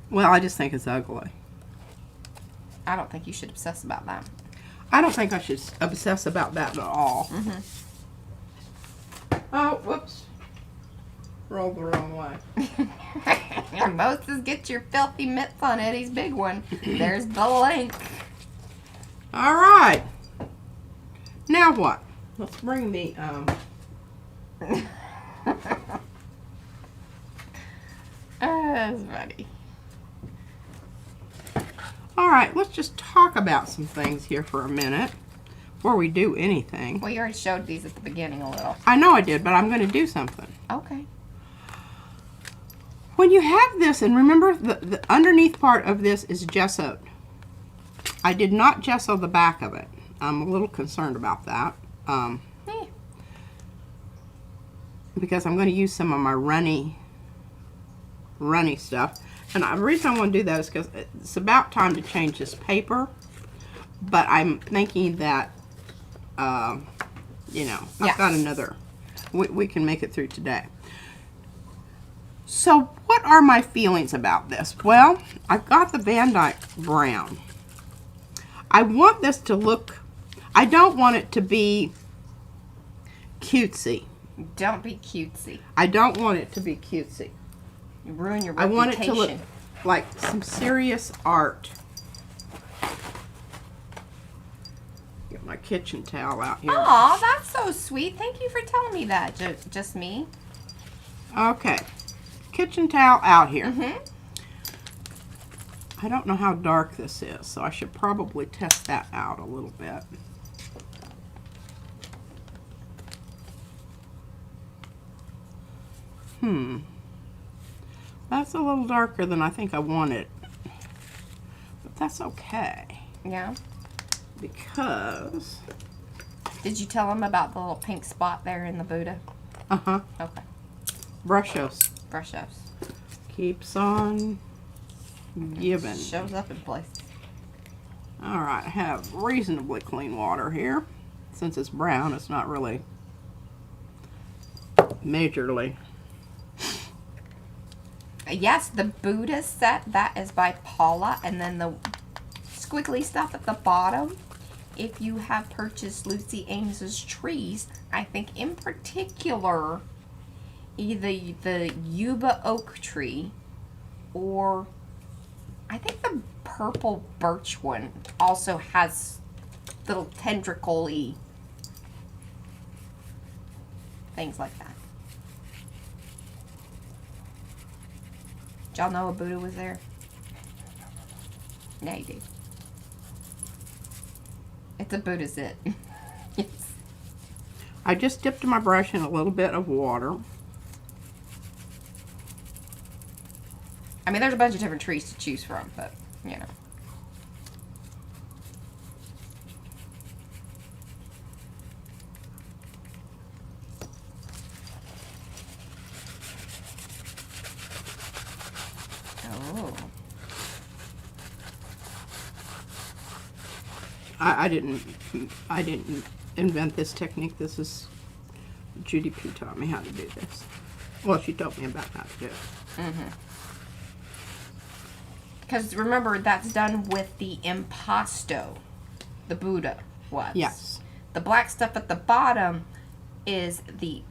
well, I just think it's ugly. I don't think you should obsess about that. I don't think I should obsess about that at all. Oh, whoops. Rolled the wrong way. Moses, get your filthy mitts on Eddie's big one. There's the link. All right. Now what? Let's bring the That's funny. all right, let's just talk about some things here for a minute before we do anything. Well, you already showed these at the beginning a little. I know I did, but I'm going to do something. Okay. When you have this, and remember the underneath part of this is gessoed. I did not gesso the back of it. I'm a little concerned about that. Because I'm going to use some of my runny stuff. And the reason I want to do that is because it's about time to change this paper. But I'm thinking that, you know, I've got another. We can make it through today. So what are my feelings about this? Well, I've got the Van Dyke brown. I want this to look, I don't want it to be cutesy. Don't be cutesy. I don't want it to be cutesy. You ruin your I reputation. want it to look like some serious art. Get my kitchen towel out here. Aw, that's so sweet. Thank you for telling me that. Just me. Okay. Kitchen towel out here. Mm-hmm. I don't know how dark this is, so I should probably test that out a little bit. That's a little darker than I think I wanted. But that's okay. Yeah. Because... Did you tell him about the little pink spot there in the Buddha? Uh-huh. Okay. Brushos. Brush-ups. Keeps on giving. Shows up in place. Alright, I have reasonably clean water here. Since it's brown, it's not really majorly. Yes, the Buddha set, that is by Paula. And then the squiggly stuff at the bottom, if you have purchased Lucy Ames's trees, I think in particular, either the Yuba oak tree or I think the purple birch one also has little tendricly things like that. Did y'all know a Buddha was there? Now you do. It's a Buddha zit. Yes. I just dipped my brush in a little bit of water. I mean, there's a bunch of different trees to choose from, but, you know. Oh. I didn't invent this technique. This is Judy P taught me how to do this. Well, she taught me about how to do it. Mm-hmm. Because remember, that's done with the impasto, the Buddha was. Yes. The black stuff at the bottom is the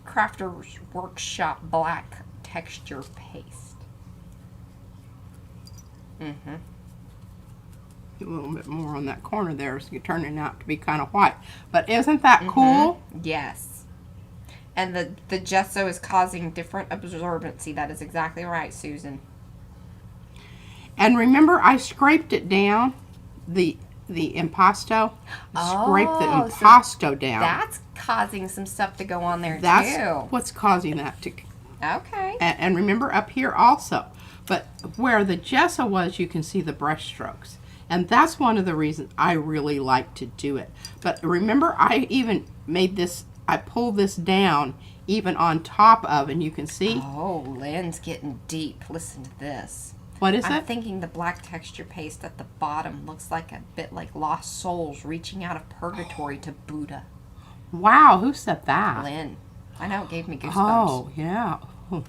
Crafter's Workshop black texture paste. Mm-hmm. A little bit more on that corner there, so you're turning out to be kind of white. But isn't that cool? Yes. And the gesso is causing different absorbency. That is exactly right, Susan. And remember, I scraped it down, the impasto. Scraped the impasto down. That's causing some stuff to go on there, That's too. what's causing that to. Okay. And remember up here also. But where the gesso was, you can see the brush strokes. And that's one of the reasons I really like to do it. But remember, I even made this, I pulled this down even on top of, and you can see. Oh, Lynn's getting deep. Listen to this. What is I'm it? thinking the black texture paste at the bottom looks like a bit like lost souls reaching out of purgatory to Buddha. Wow, who said that? Lynn. I know, it gave me goosebumps. Oh, yeah. Oh.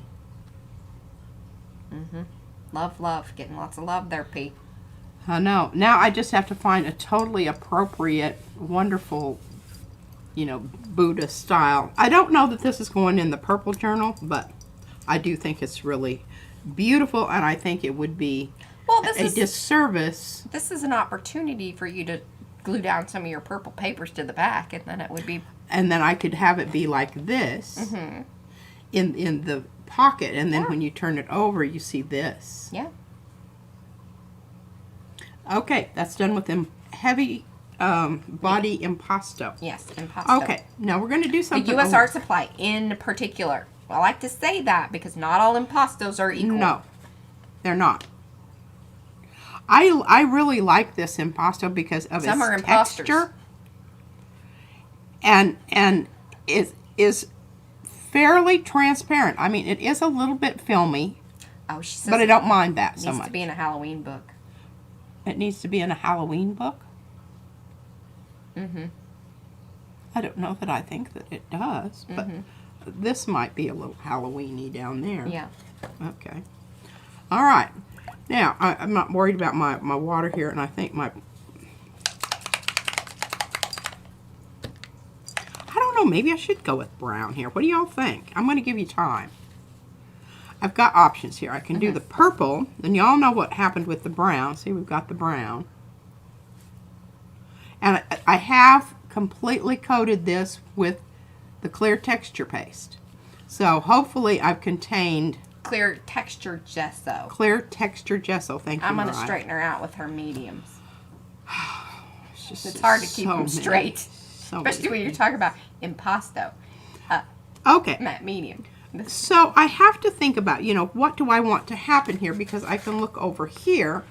Love, love. Getting lots of love there, P. I know. Now I just have to find a totally appropriate, wonderful, you know, Buddha style. I don't know that this is going in the purple journal, but I do think it's really beautiful, and I think it would be a disservice. This is an opportunity for you to glue down some of your purple papers to the back, and then it would be... And then I could have it be like this in the pocket, and then when you turn it over, you see this. Yeah. Okay, that's done with them heavy body impasto. Yes, impasto. Okay, now we're going to do something. The U.S. Art Supply in particular. I like to say that because not all impastos are equal. No, they're not. I really like this impasto because of Some are its imposters. texture, and it is fairly transparent. I mean, it is a little bit filmy, Oh, she says but I don't mind that it so needs much. to be in a Halloween book. It needs to be in a Halloween book. I don't know that I think that it does, but this might be a little Halloween-y down there. Yeah. Okay. All right. Now, I'm not worried about my water here, and I think I don't know, maybe I should go with brown here. What do y'all think? I'm going to give you time. I've got options here. I can do the purple, and y'all know what happened with the brown. See, we've got the brown. And I have completely coated this with the clear texture paste. So hopefully I've contained Clear texture gesso. clear texture gesso. Thank you, I'm going to Mariah. straighten her out with her mediums. Just It's hard to keep so them many- straight. so Especially many. when you're talking about impasto. Okay. Matte medium. So I have to think about, you know, what do I want to happen here, because I can look over here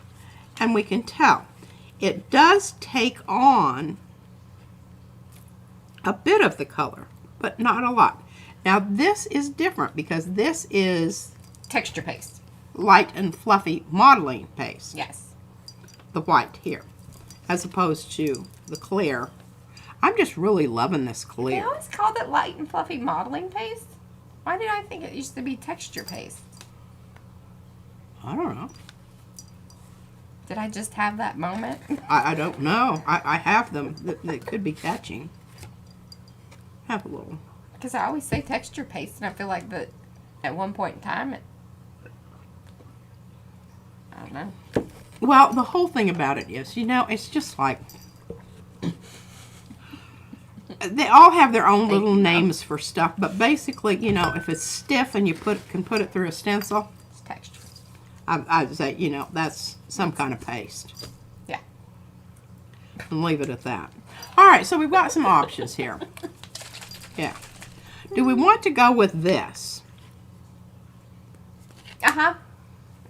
and we can tell. It does take on a bit of the color, but not a lot. Now this is different because this is Texture paste. light and fluffy modeling paste, Yes. the white here, as opposed to the clear. I'm just really loving this They clear. always called it light and fluffy modeling paste. Why did I think it used to be texture paste? I don't know. Did I just have that moment? I don't know. I have them that could be catching. Have a little. Because I always say texture paste, and I feel like that at one point in time, I don't know. Well, the whole thing about it is, you know, it's just like they all have their own little names for stuff, but basically, you know, if it's stiff and you can put it through a stencil, It's texture. I'd say, you know, that's some kind of paste. Yeah. And leave it at that. All right, so we've got some options here. Yeah. Do we want to go with this? Uh-huh.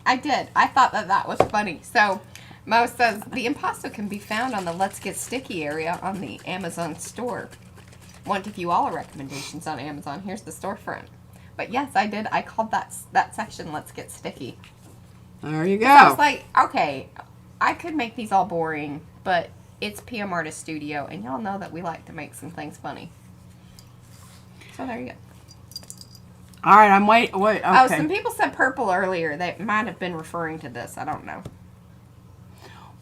I did. I thought that was funny. So, Mo says, the impasto can be found on the Let's Get Sticky area on the Amazon store. Want to view all our recommendations on Amazon. Here's the storefront. But yes, I did. I called that section Let's Get Sticky. There you go. I was like, okay, I could make these all boring, but it's PM Artist Studio, and y'all know that we like to make some things funny. So there you go. All right, I'm wait. Okay. Oh, some people said purple earlier. They might have been referring to this. I don't know.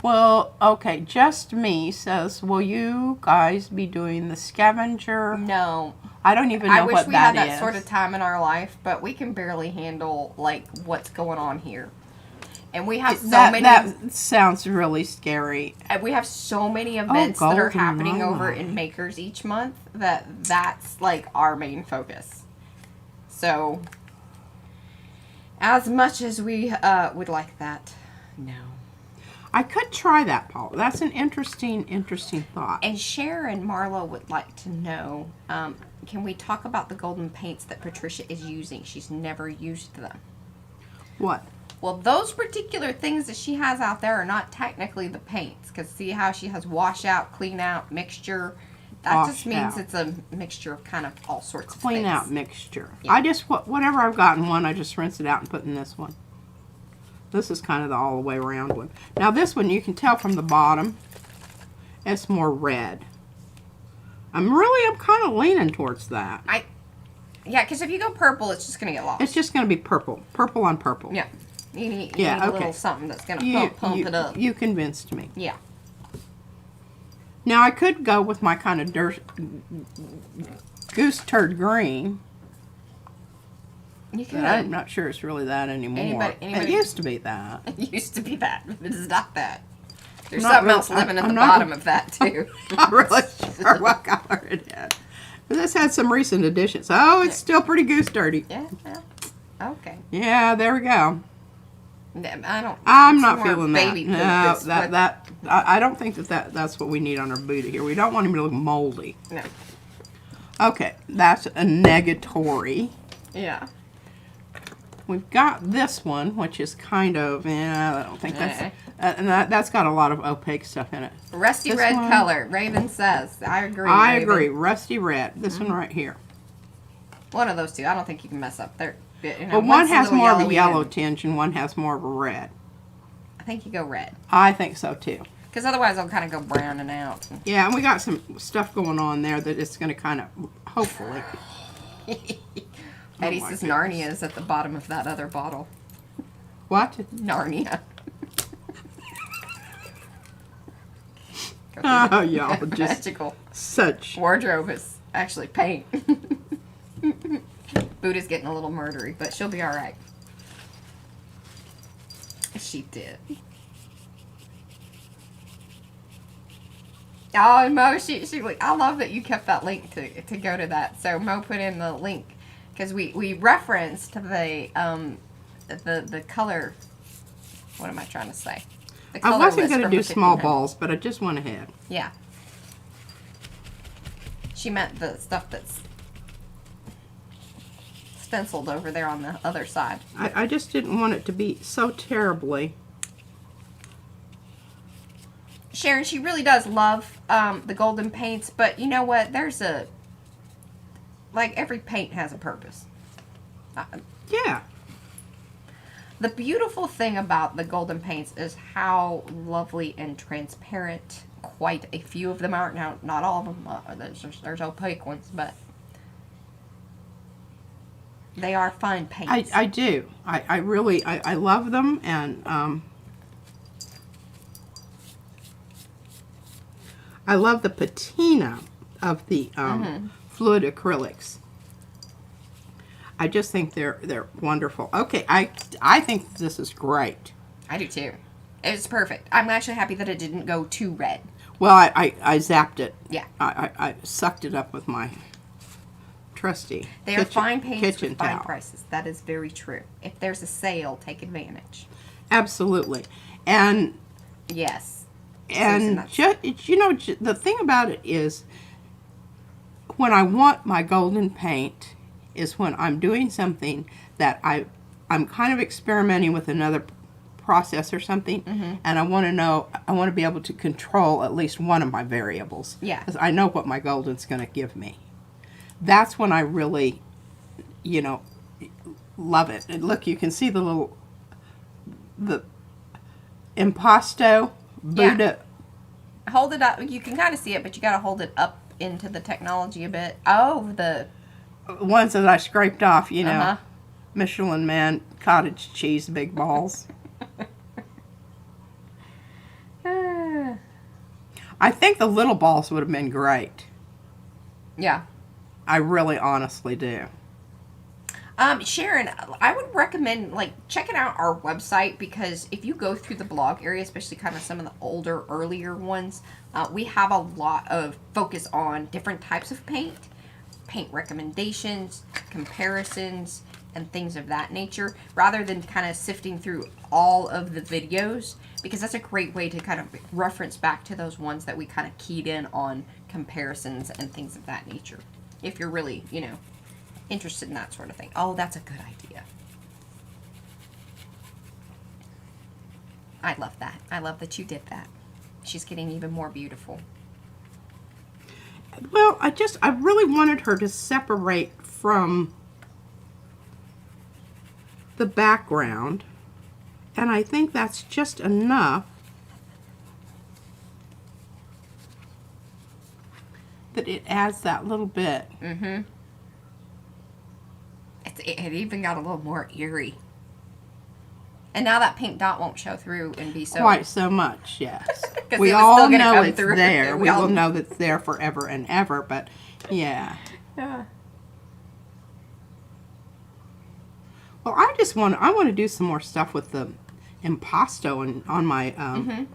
Well, okay, Just Me says, will you guys be doing the scavenger? No. I don't even know I wish what we that had that is. sort of time in our life, but we can barely handle, like, what's going on here. And we have That sounds really scary. we have so many events that are golden happening over lilac. in Makers each month that's, like, our main focus. So, as much as we would like that, No. I could try that, Paul. That's an interesting thought. And Sharon Marlowe would like to know, can we talk about the golden paints that Patricia is using? She's never used them. What? Well, those particular things that she has out there are not technically the paints. Because see how she has washout, clean out, mixture. That just means it's a mixture of kind of all sorts of things. Clean out mixture. Yeah. I just, whatever I've got in one, I just rinse it out and put in this one. This is kind of the all the way around one. Now this one, you can tell from the bottom, it's more red. I'm kind of leaning towards that. Yeah, because if you go purple, it's just going to get lost. It's just going to be purple. Purple on purple. Yeah. You need a little something that's going to pump it up. You convinced me. Yeah. Now I could go with my kind of goose turd green. You could. I'm not sure it's really that anymore. Anybody, it used to be that. It used to be that, but it is not that. There's Not something really- else living at I'm the not- bottom of that, too. Not really sure what color it is. But this had some recent additions. Oh, it's still pretty goose dirty. Yeah. Okay. Yeah, there we go. I'm not feeling that. baby No, poop. I don't think that's what we need on our booty here. We don't want him to look moldy. No. Okay, that's a negatory. Yeah. We've got this one, which is kind of, I don't think that's, and that's got a lot of opaque stuff in it. Rusty This red one- color. Raven says. I agree. I Raven. agree. Rusty red. This one right here. One of those two. I don't think you can mess up. They're, But one has more of a yellowy yellow and- tinge and one has more of a red. I think you go red. I think so too. Because otherwise I'll kind of go browning out. Yeah, and we got some stuff going on there that it's going to kind of, hopefully. Eddie my says goodness. Narnia is at the bottom of that other bottle. What? Narnia. Oh, y'all just Magical. such. Wardrobe is actually paint. Buddha's getting a little murdery, but she'll be alright. She did. Oh, Mo, I love that you kept that link to go to that. So Mo put in the link because we referenced the color. What am I trying to say? The I color wasn't list going to from do the small 1500. balls, but I just went ahead. Yeah. She meant the stuff that's stenciled over there on the other side. I just didn't want it to be so terribly. Sharon, she really does love the golden paints, but you know what? There's every paint has a purpose. Yeah. The beautiful thing about the golden paints is how lovely and transparent quite a few of them are. Now, not all of them. There's opaque ones, but they are fine paints. I do. I really love them, and I love the patina of the fluid acrylics. I just think they're wonderful. Okay, I think this is great. I do too. It's perfect. I'm actually happy that it didn't go too red. Well, I zapped it. Yeah. I sucked it up with my trusty They are fine paints kitchen with fine towel. prices. That is very true. If there's a sale, take advantage. Absolutely. And Yes. And that's- the thing about it is, when I want my golden paint is when I'm doing something that I'm kind of experimenting with another process or something, and I want to be able to control at least one of my variables. Yeah. 'Cause I know what my golden's going to give me. That's when I really, love it. And look, you can see the impasto Buddha. Hold it up. You can kind of see it, but you got to hold it up into the technology a bit. Oh, the Ones that I scraped off, Uh-huh. Michelin Man cottage cheese big balls. I think the little balls would have been great. Yeah. I really honestly do. Sharon, I would recommend checking out our website, because if you go through the blog area, especially kind of some of the older, earlier ones, we have a lot of focus on different types of paint recommendations, comparisons, and things of that nature, rather than kind of sifting through all of the videos, because that's a great way to kind of reference back to those ones that we kind of keyed in on comparisons and things of that nature. If you're really, you know, interested in that sort of thing. Oh, that's a good idea. I love that. I love that you did that. She's getting even more beautiful. Well, I really wanted her to separate from the background, and I think that's just enough that it adds that little bit. Mm-hmm. It even got a little more eerie. And now that pink dot won't show through and be so... Quite so much, yes. 'Cause We it was all still gonna know come it's through. there. We all will know that it's there forever and ever, but yeah. Yeah. Well, I want to do some more stuff with the impasto and on my, and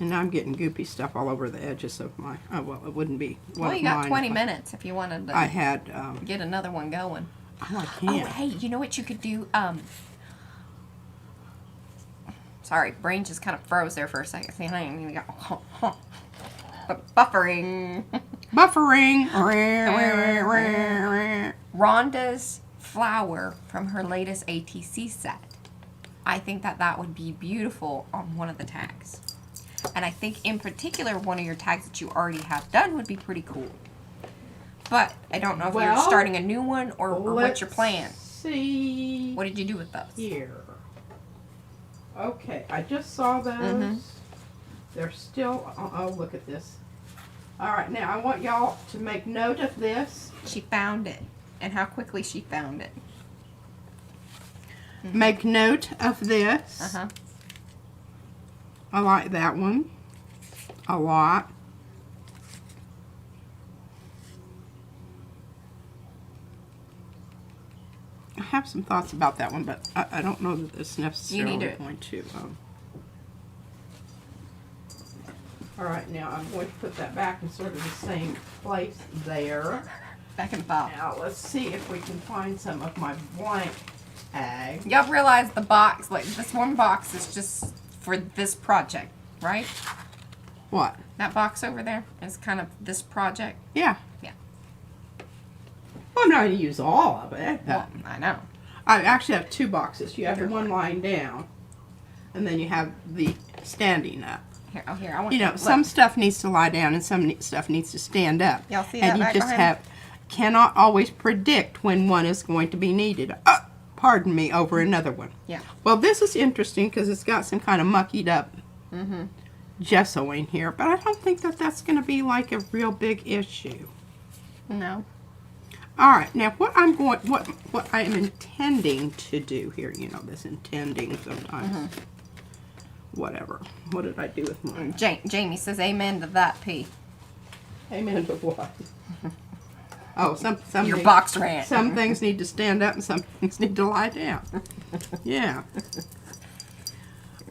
now I'm getting goopy stuff all over the edges of my, oh, well, it wouldn't be one Well, of you got mine 20 if minutes if you wanted to I had, get another one going. oh, I Oh, can't. hey, you know what you could do? Sorry, brain just kind of froze there for a second. See, I didn't even go, buffering. Buffering. Rhonda's flower from her latest ATC set. I think that would be beautiful on one of the tags. And I think in particular one of your tags that you already have done would be pretty cool. But I don't know if you're Well, starting a new one or what's your plan. See. What did you do with those? Here. Okay, I just saw those. They're still, oh, look at this. All right, now I want y'all to make note of this. She found it. And how quickly she found it. Make note of this. Uh-huh. I like that one a lot. I have some thoughts about that one, but I don't know that it's necessarily going to. All right, now I'm going to put that back in sort of the same place there. Back in the file. Now let's see if we can find some of my blank tag. Y'all realize the box, like this one box is just for this project, right? What? That box over there is kind of this project. Yeah. Yeah. Well, I'm not going to use all of it. Well, I know. I actually have two boxes. You have the one lying down, and then you have the standing up. Here, oh here, I want You know, look. some stuff needs to lie down and some stuff needs to stand up. Y'all see and that you back just behind? cannot always predict when one is going to be needed. Pardon me, over another one. Yeah. Well, this is interesting because it's got some kind of muckied up gessoing here, but I don't think that that's going to be like a real big issue. No. All right, now what I am intending to do here, you know, this intending sometimes. Whatever. What did I do with mine? Jamie says amen to that, P. Amen to what? Oh, some Your things, box rant. some things need to stand up and some things need to lie down. Yeah.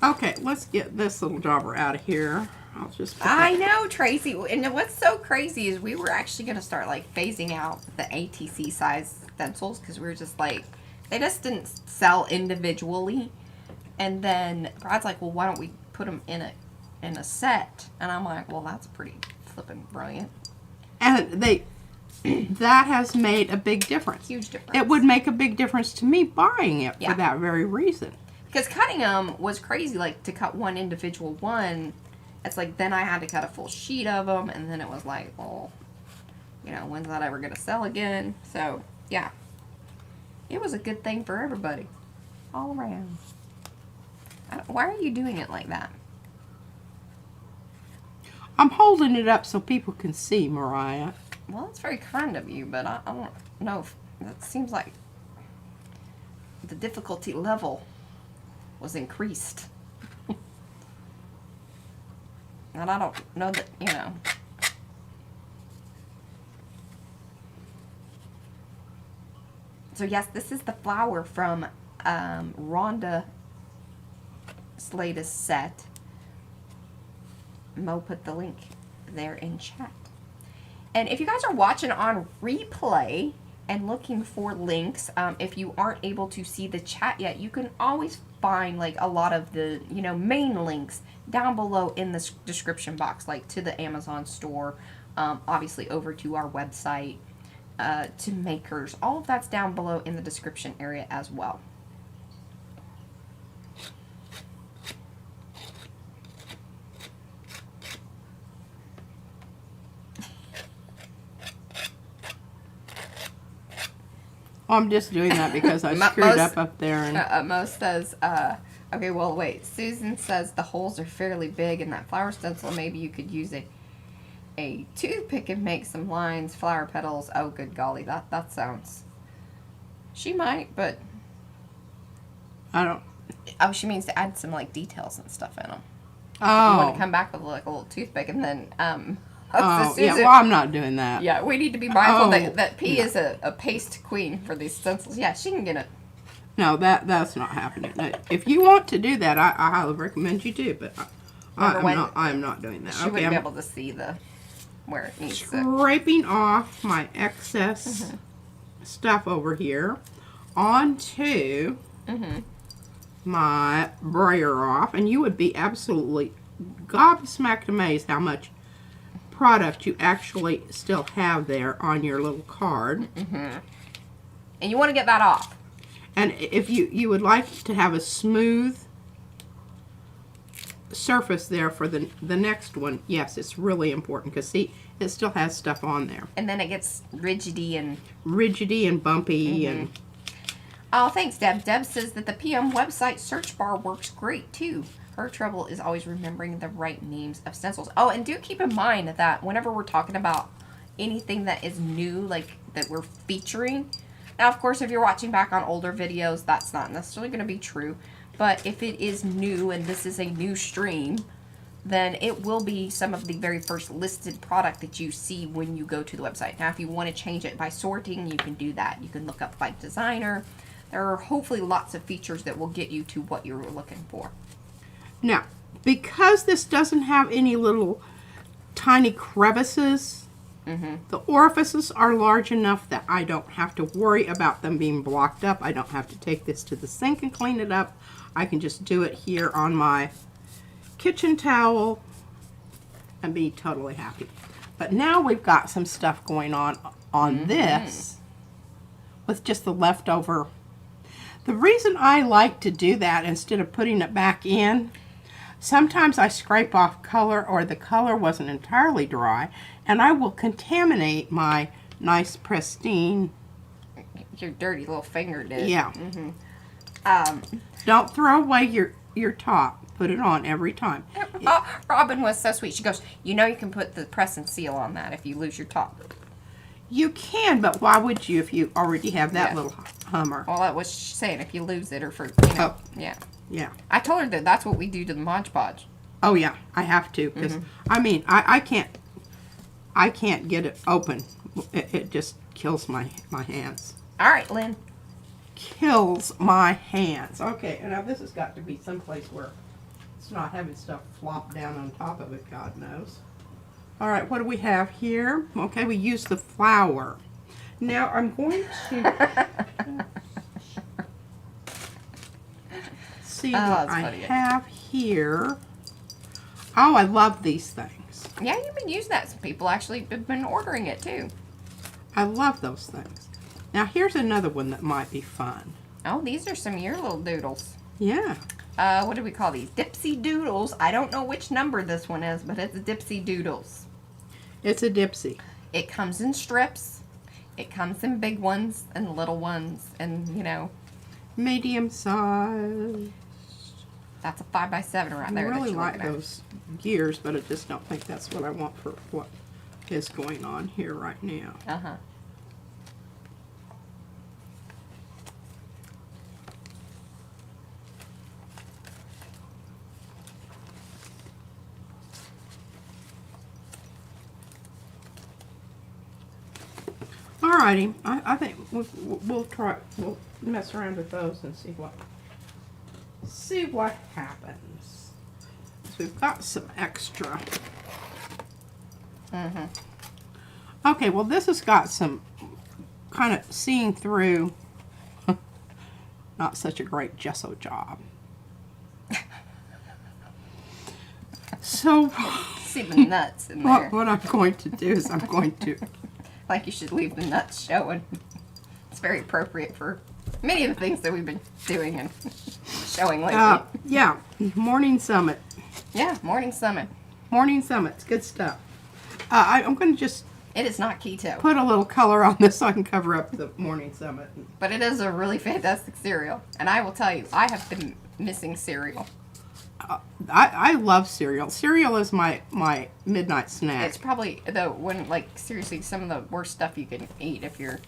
Okay, let's get this little jobber out of here. I'll just. I know, Tracy. And what's so crazy is we were actually going to start like phasing out the ATC size stencils because we were just like, they just didn't sell individually. And then Brad's like, well, why don't we put them in a set? And I'm like, well, that's pretty flippin' brilliant. And that has made a big difference. Huge difference. It would make a big difference to me buying it Yeah. for that very reason. Because cutting them was crazy. Like, to cut one individual one, it's like, then I had to cut a full sheet of them. And then it was like, well, you know, when's that ever going to sell again? So, yeah. It was a good thing for everybody. All around. Why are you doing it like that? I'm holding it up so people can see, Mariah. Well, that's very kind of you, but I don't know if that seems like the difficulty level was increased. And I don't know that, you know. So yes, this is the flower from Rhonda's latest set. Mo put the link there in chat. And if you guys are watching on replay, and looking for links. If you aren't able to see the chat yet, you can always find like a lot of the, you know, main links down below in the description box, like to the Amazon store, obviously over to our website, to makers. All of that's down below in the description area as well. I'm just doing that because I screwed up there. And Mo says, okay, well, wait. Susan says the holes are fairly big in that flower stencil. Maybe you could use a toothpick and make some lines, flower petals. Oh, good golly, that sounds... She might, but... I don't... Oh, she means to add some, like, details and stuff in them. Oh. You want to come back with, like, a little toothpick and then, Oh, Susan, yeah, well, I'm not doing that. yeah, we need to be mindful that P is a paste queen for these stencils. Yeah, she can get it. No, that's not happening. If you want to do that, I highly recommend you do, but I'm not doing that. She wouldn't be able to see where it needs to. Scraping off my excess stuff over here onto my brayer off, and you would be absolutely gobsmacked amazed how much product you actually still have there on your little card. And you want to get that off. And if you would like to have a smooth surface there for the next one, yes, it's really important because see, it still has stuff on there. And then it gets rigidy and bumpy and... Oh, thanks, Deb. Deb says that the PM website search bar works great too. Her trouble is always remembering the right names of stencils. Oh, and do keep in mind that whenever we're talking about anything that is new, like that we're featuring, now of course if you're watching back on older videos, that's not necessarily going to be true, but if it is new and this is a new stream, then it will be some of the very first listed product that you see when you go to the website. Now if you want to change it by sorting, you can do that. You can look up by designer. There are hopefully lots of features that will get you to what you're looking for. Now, because this doesn't have any little tiny crevices, the orifices are large enough that I don't have to worry about them being blocked up. I don't have to take this to the sink and clean it up. I can just do it here on my kitchen towel and be totally happy. But now we've got some stuff going on this with just the leftover. The reason I like to do that instead of putting it back in, sometimes I scrape off color or the color wasn't entirely dry, and I will contaminate my nice pristine. Your dirty little finger did. Yeah. Don't throw away your top. Put it on every time. Robin was so sweet. She goes, you know you can put the press and seal on that if you lose your top. You can, but why would you if you already have that little Hummer? Well, that was saying if you lose it or for, you know, yeah. Yeah. I told her that that's what we do to the Mod Podge. Oh yeah, I have to because I mean I can't get it open. It just kills my hands. All right, Lynn. Kills my hands. Okay, and now this has got to be someplace where it's not having stuff flop down on top of it. God knows. All right, what do we have here? Okay, we use the flour. Now I'm going to see what I have here. Oh, I love these things. Yeah, you've been using that. Some people actually have been ordering it too. I love those things. Now here's another one that might be fun. Oh, these are some of your little doodles. Yeah. What do we call these? Dipsy Doodles. I don't know which number this one is, but it's Dipsy Doodles. It's a Dipsy. It comes in strips. It comes in big ones and little ones and, you know. Medium size. That's a 5x7 right there. I really like those gears, but I just don't think that's what I want for what is going on here right now. Uh-huh. Alrighty, I think we'll mess around with those and see what happens. So we've got some extra. Okay, well this has got some kind of seeing through. Not such a great gesso job. So, See the nuts in there. what I'm going to do is I'm going to... Like you should leave the nuts showing. It's very appropriate for many of the things that we've been doing and showing lately. Yeah, Morning Summit. Yeah, Morning Summit. Morning Summit's good stuff. I'm going to just It is not keto, put a little color on this so I can cover up the Morning Summit. but it is a really fantastic cereal. And I will tell you, I have been missing cereal. I love cereal. Cereal is my midnight snack. It's probably, though, when, like, seriously, some of the worst stuff you can eat if you're,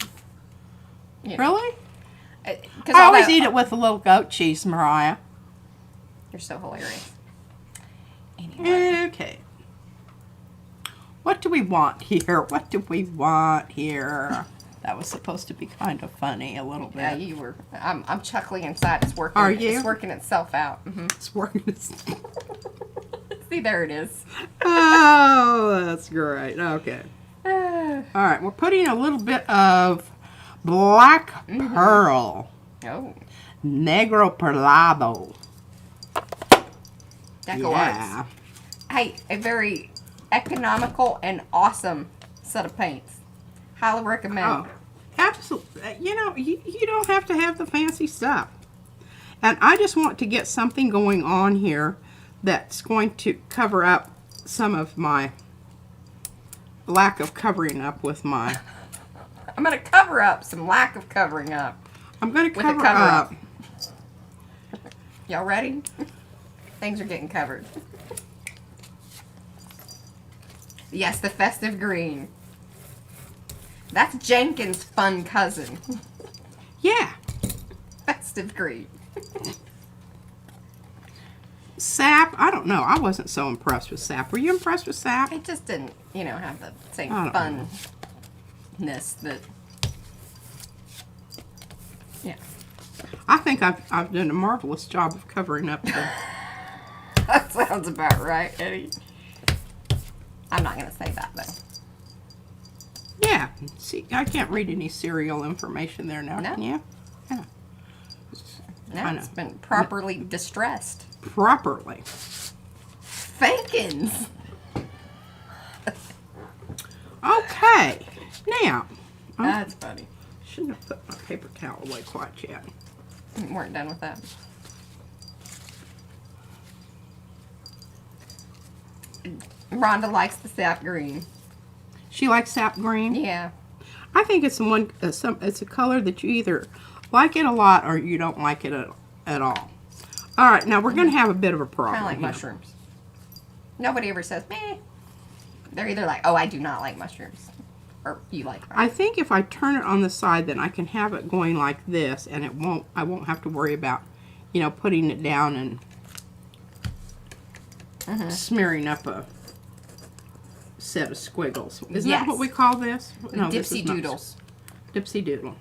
you know. Really? Because I always eat it with a little goat cheese, Mariah. You're so hilarious. Anyway. Okay. What do we want here? What do we want here? That was supposed to be kind of funny a little bit. Yeah, you were. I'm chuckling inside. It's working. Are you? It's working itself out. Mm-hmm. It's working. See, there it is. Oh, that's great. Okay. All right, we're putting a little bit of black pearl. Oh. Negro perlado. Deco Yeah. Arts. Hey, a very economical and awesome set of paints. Highly recommend. Oh, absolutely. You know, you don't have to have the fancy stuff. And I just want to get something going on here that's going to cover up some of my lack of covering up with my... I'm going to cover up some lack of covering up. I'm going to With a cover cover up. Y'all ready? Things are getting covered. Yes, the festive green. That's Jenkins' fun cousin. Yeah. Festive green. Sap, I don't know. I wasn't so impressed with sap. Were you impressed with sap? It just didn't, have the same I don't funness that. Yeah. I think I've done a marvelous job of covering up the... That sounds about right, Eddie. I'm not going to say that, though. Yeah. See, I can't read any serial information there now, No. can you? Yeah. No, it's been properly distressed. Properly. Fankins. Okay. Now. That's funny. Shouldn't have put my paper towel away quite yet. We weren't done with that. Rhonda likes the sap green. She likes sap green. Yeah. I think it's it's a color that you either like it a lot or you don't like it at all. All right, now we're going to have a bit of a problem. Kind of like here. mushrooms. Nobody ever says, meh. They're either like, oh, I do not like mushrooms. Or you like them. I think if I turn it on the side, then I can have it going like this, and I won't have to worry about, putting it down and smearing up a set of squiggles. Isn't that what we call this? No, this is Dipsy not- doodles. Dipsy doodle.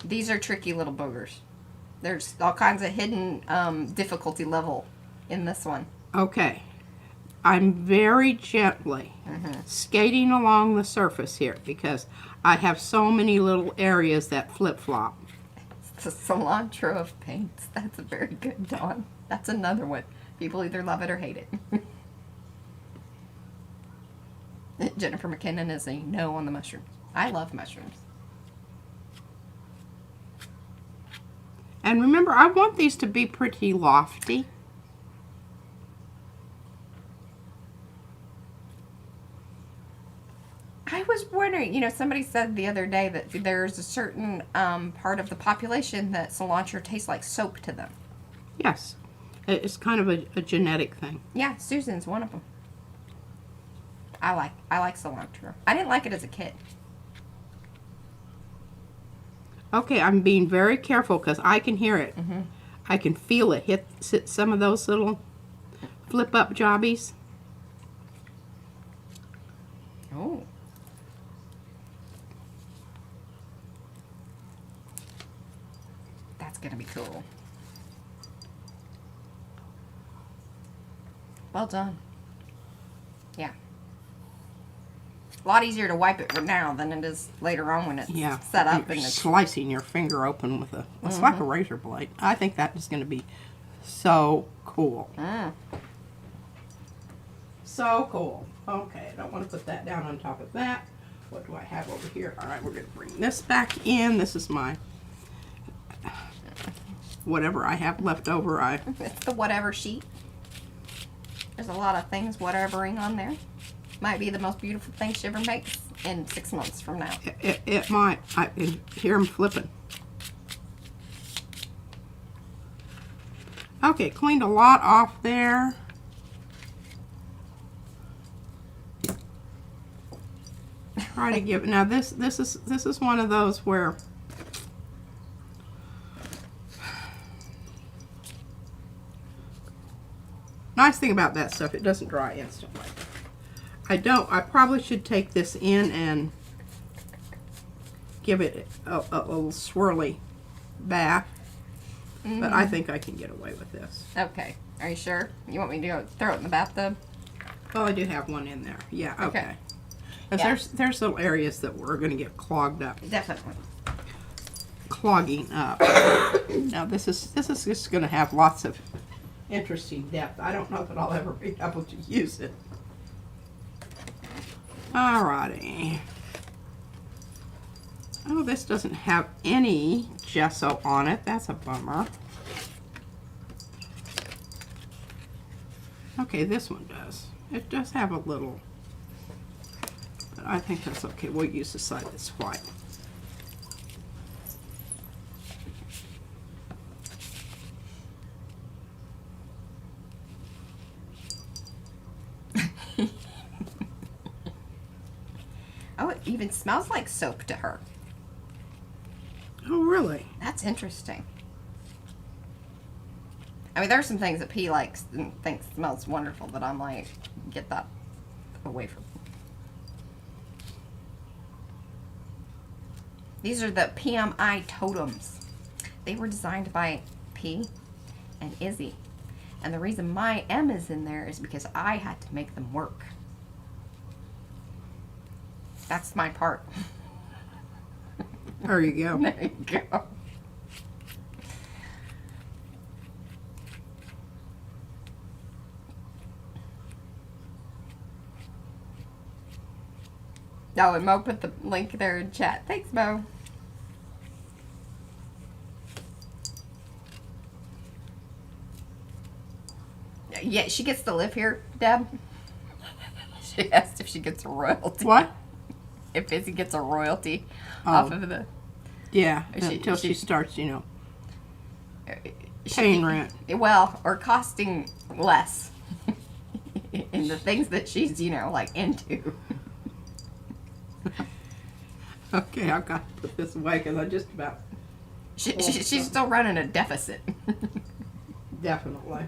These are tricky little boogers. There's all kinds of hidden difficulty level in this one. Okay. I'm very gently skating along the surface here because I have so many little areas that flip-flop. It's a cilantro of paints. That's a very good Dawn. That's another one. People either love it or hate it. Jennifer McKinnon is a no on the mushrooms. I love mushrooms. And remember, I want these to be pretty lofty. I was wondering, somebody said the other day that there's a certain part of the population that cilantro tastes like soap to them. Yes. It's kind of a genetic thing. Yeah, Susan's one of them. I like cilantro. I didn't like it as a kid. Okay, I'm being very careful because I can hear it. I can feel it hit some of those little flip-up jobbies. Oh. That's going to be cool. Well done. Yeah. a lot easier to wipe it now than it is later on when it's set up. You're And it's slicing your finger open with it's like a razor blade. I think that is going to be so cool. So cool. Okay, I don't want to put that down on top of that. What do I have over here? All right, we're going to bring this back in. This is my, whatever I have left over. It's the whatever sheet. There's a lot of things whatevering on there. Might be the most beautiful thing she ever makes in 6 months from now. It might. I can hear him flipping. Okay, cleaned a lot off there. Try to give now this is one of those where nice thing about that stuff, it doesn't dry instantly. I probably should take this in and give it a little swirly bath, but I think I can get away with this. Okay, are you sure? You want me to go throw it in the bathtub? Oh, I do have one in there. Yeah, okay. Because there's little areas that we're going to get clogged up. Definitely. Clogging up. Now this is just going to have lots of interesting depth. I don't know that I'll ever be able to use it. Alrighty. Oh, this doesn't have any gesso on it. That's a bummer. Okay, this one does. It does have a little. I think that's okay. We'll use the side that's white. Oh, it even smells like soap to her. Oh, really? That's interesting. I mean, there are some things that P likes and thinks smells wonderful that I'm like, get that away from me. These are the PMI totems. They were designed by P and Izzy. And the reason my M is in there is because I had to make them work. That's my part. There you go. There you go. Oh, and Mo put the link there in chat. Thanks, Mo. Yeah, she gets to live here, Deb. She asked if she gets a royalty. What? If Izzy gets a royalty off of the... Yeah, until she starts, you know, paying rent. Well, or costing less in the things that she's, you know, like into. Okay, I've got to put this away because I just about... She's still running a deficit. Definitely.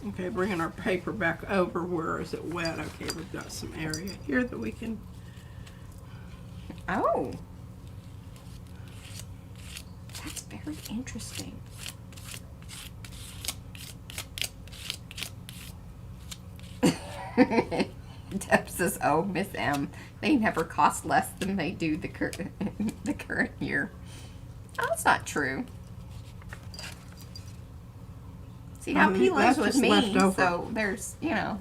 Okay, bringing our paper back over. Where is it wet? Okay, we've got some area here that we can... Oh. That's very interesting. Deb says, oh, Miss M, they never cost less than they do the current year. Oh, that's not true. See, now P lives with me, so there's, you know,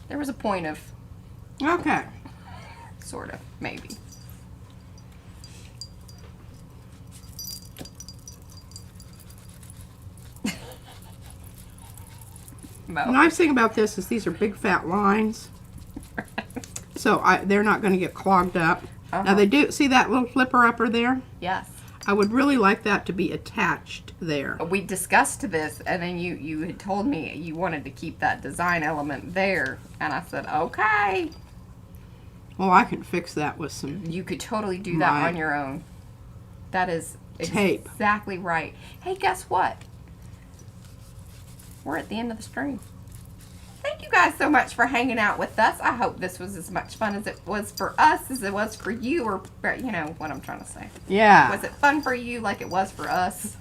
there was a point of... Okay. Sort of, maybe. The nice thing about this is these are big fat lines. So they're not going to get clogged up. Now they do, see that little flipper upper there? Yes. I would really like that to be attached there. We discussed this, and then you had told me you wanted to keep that design element there, and I said, okay. Well, I can fix that with some... You could totally do that on your own. That is tape. Exactly right. Hey, guess what? We're at the end of the stream. Thank you guys so much for hanging out with us. I hope this was as much fun as it was for us, as it was for you, or, you know, what I'm trying to say. Yeah. Was it fun for you like it was for us?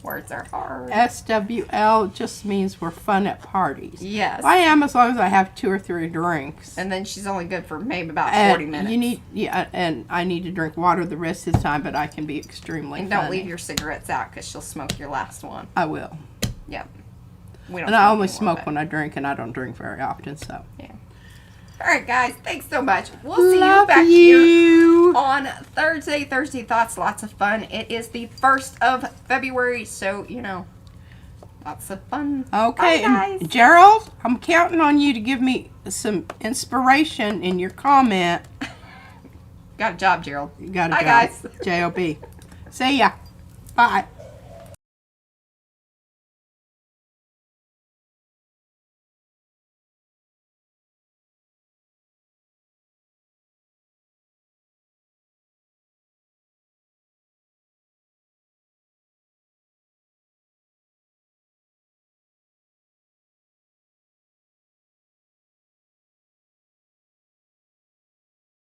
Words are hard. SWL just means we're fun at parties. Yes. I am, as long as I have 2 or 3 drinks. And then she's only good for maybe about 40 minutes. And I need to drink water the rest of the time, but I can be extremely And don't funny. leave your cigarettes out because she'll smoke your last one. I will. Yep. We don't And I only anymore, smoke but- when I drink, and I don't drink very often, so. Yeah. All right, guys. Thanks so much. We'll see you Love back here you. on Thursday. Thursday Thoughts. Lots of fun. It is the 1st of February, so, you know, lots of fun. Okay, Bye, guys. and Gerald, I'm counting on you to give me some inspiration in your comment. Got a job, Gerald. You gotta Bye, go. guys. J-O-B. See ya. Bye.